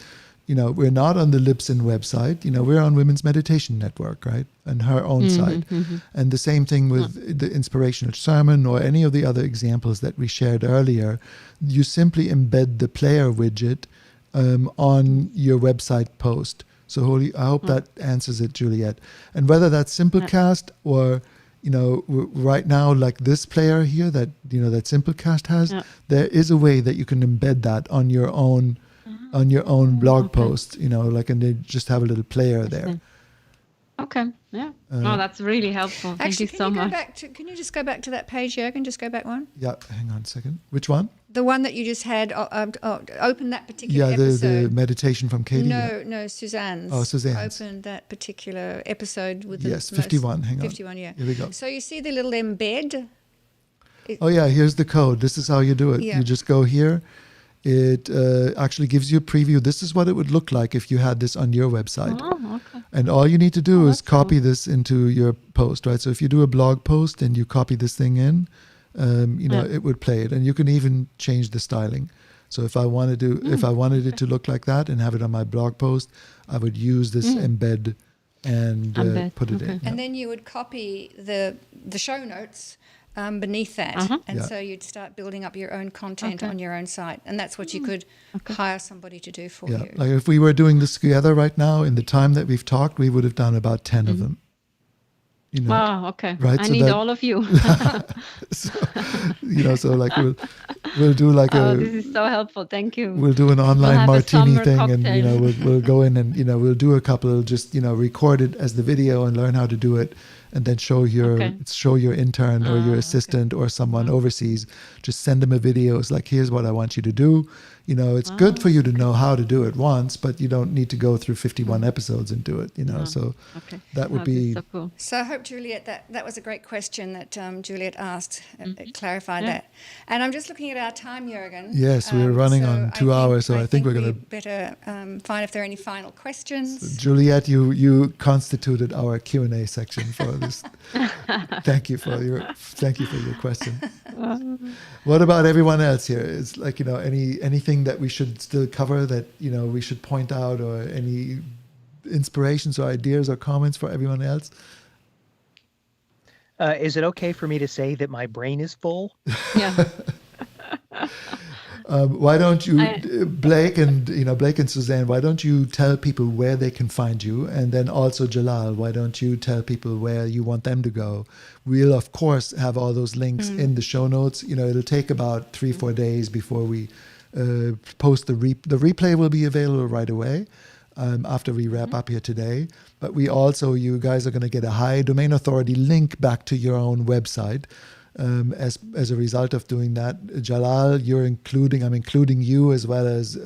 we're not on the Libsyn website, we're on Women's Meditation Network, right? And her own site. And the same thing with the inspirational sermon or any of the other examples that we shared earlier. You simply embed the player widget on your website post. So I hope that answers it, Juliet. And whether that's Simplecast or, right now, like this player here that Simplecast has, there is a way that you can embed that on your own blog post, and they just have a little player there. Okay. Yeah. That's really helpful. Thank you so much. Can you just go back to that page, Jürgen? Just go back one. Yeah, hang on a second. Which one? The one that you just had. Open that particular episode. The meditation from Katie. No, Suzanne's. Oh, Suzanne's. Open that particular episode with 51. Hang on. 51. Yeah. Here we go. So you see the little embed. Here's the code. This is how you do it. Yeah. You just go here. It actually gives you a preview. This is what it would look like if you had this on your website. Oh, okay. And all you need to do is copy this into your post, right? So if you do a blog post and you copy this thing in, it would play it. And you can even change the styling. So if I wanted it to look like that and have it on my blog post, I would use this embed and put it in. And then you would copy the show notes beneath that. So you'd start building up your own content on your own site. And that's what you could hire somebody to do for you. Like if we were doing this together right now, in the time that we've talked, we would have done about 10 of them. Wow, okay. Right? I need all of you. So like we'll do like this is so helpful. Thank you. We'll do an online martini thing cocktail. and we'll go in and we'll do a couple, just record it as the video and learn how to do it, and then show your intern or your assistant or someone overseas, just send them a video. It's like, here's what I want you to do. It's good for you to know how to do it once, but you don't need to go through 51 episodes and do it, so that would be so cool. So I hope, Juliet, that was a great question that Juliet asked, clarified that. And I'm just looking at our time, Jürgen. Yes, we're running on 2 hours, so I think we're going to better find if there are any final questions. So Juliet, you constituted our Q&A section for this. Thank you for your question. What about everyone else here? Is like, anything that we should still cover that, we should point out, or any inspirations or ideas or comments for everyone else? Is it okay for me to say that my brain is full? Yeah. Why don't you, Blake and Suzanne, why don't you tell people where they can find you? And then also Jalal, why don't you tell people where you want them to go? We'll, of course, have all those links in the show notes. It'll take about 3-4 days before we post the replay will be available right away after we wrap up here today. But we also, you guys are going to get a high domain authority link back to your own website. as a result of doing that. Jalal, I'm including you as well as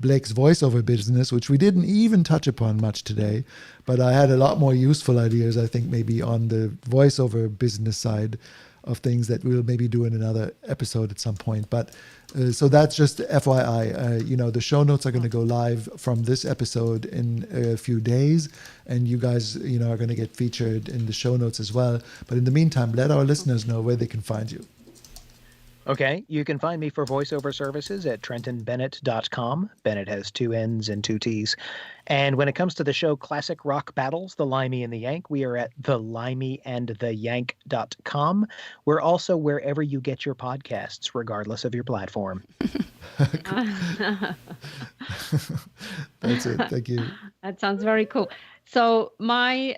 Blake's voiceover business, which we didn't even touch upon much today, but I had a lot more useful ideas, I think, maybe on the voiceover business side of things that we'll maybe do in another episode at some point. But so that's just FYI. The show notes are going to go live from this episode in a few days, and you guys, are going to get featured in the show notes as well. But in the meantime, let our listeners know where they can find you. Okay, you can find me for voiceover services at TrentonBennett.com. Bennett has 2 N's and 2 T's. And when it comes to the show Classic Rock Battles, The Limey and the Yank, we are at thelimeyandtheyank.com. We're also wherever you get your podcasts, regardless of your platform. That's it. Thank you. That sounds very cool. So my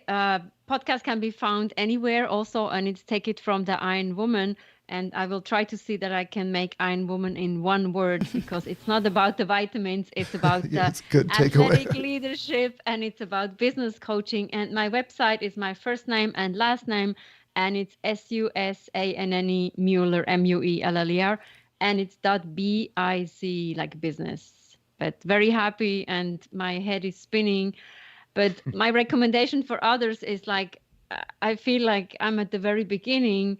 podcast can be found anywhere also, and it's Take It From the Iron Woman. And I will try to see that I can make Iron Woman in one word, because it's not about the vitamins. It's about the athletic leadership, and it's about business coaching. And my website is my first name and last name, and it's SUSANNE Mueller, MUELLER, and it's .biz, like business. But very happy, and my head is spinning. But my recommendation for others is like, I feel like I'm at the very beginning,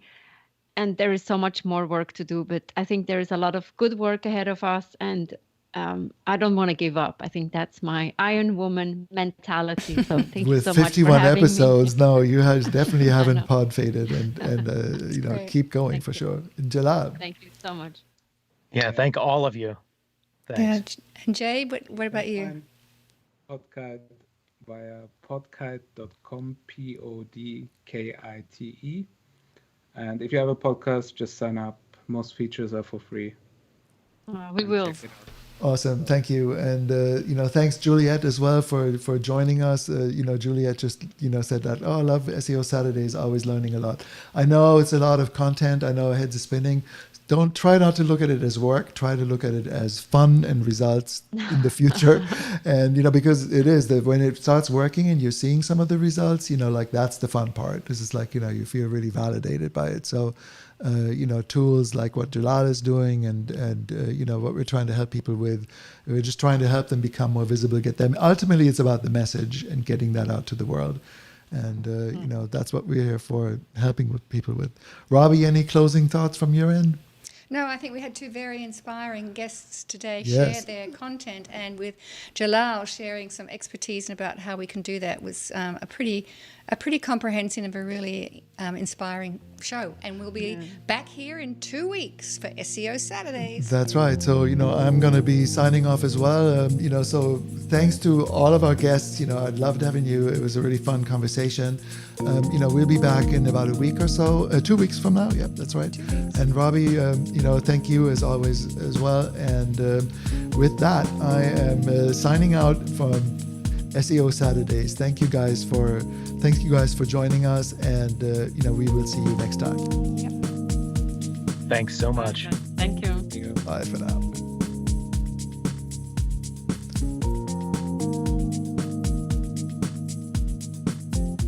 and there is so much more work to do, but I think there is a lot of good work ahead of us, and I don't want to give up. I think that's my Iron Woman mentality. So thank you so much for having me. With 51 episodes, no, you definitely haven't pod faded, and keep going for sure. Jalal. Thank you so much. Yeah, thank all of you. Thanks. Yeah, and Jay, what about you? Podcast via podkite.com, PODKITE. And if you have a podcast, just sign up. Most features are for free. We will. Awesome. Thank you. And, thanks, Juliet, as well for joining us. Juliet just, said that, I love SEO Saturdays, always learning a lot. I know it's a lot of content. I know heads are spinning. Try not to look at it as work. Try to look at it as fun and results in the future. And, because it is that when it starts working and you're seeing some of the results, that's the fun part. This is like, you feel really validated by it. So, tools like what Jalal is doing and what we're trying to help people with, we're just trying to help them become more visible, get them. Ultimately, it's about the message and getting that out to the world. And, that's what we're here for, helping with people with. Robbie, any closing thoughts from your end? No, I think we had 2 very inspiring guests today share their content, and with Jalal sharing some expertise about how we can do that was a pretty comprehensive and a really inspiring show. And we'll be back here in 2 weeks for SEO Saturdays. That's right. So, I'm going to be signing off as well. So thanks to all of our guests. I loved having you. It was a really fun conversation. We'll be back in about a week or so, 2 weeks from now. Yep, that's right. And Robbie, thank you as always as well. And with that, I am signing out from SEO Saturdays. Thank you guys for joining us, and we will see you next time. Yep. Thanks so much. Thank you. Bye for now.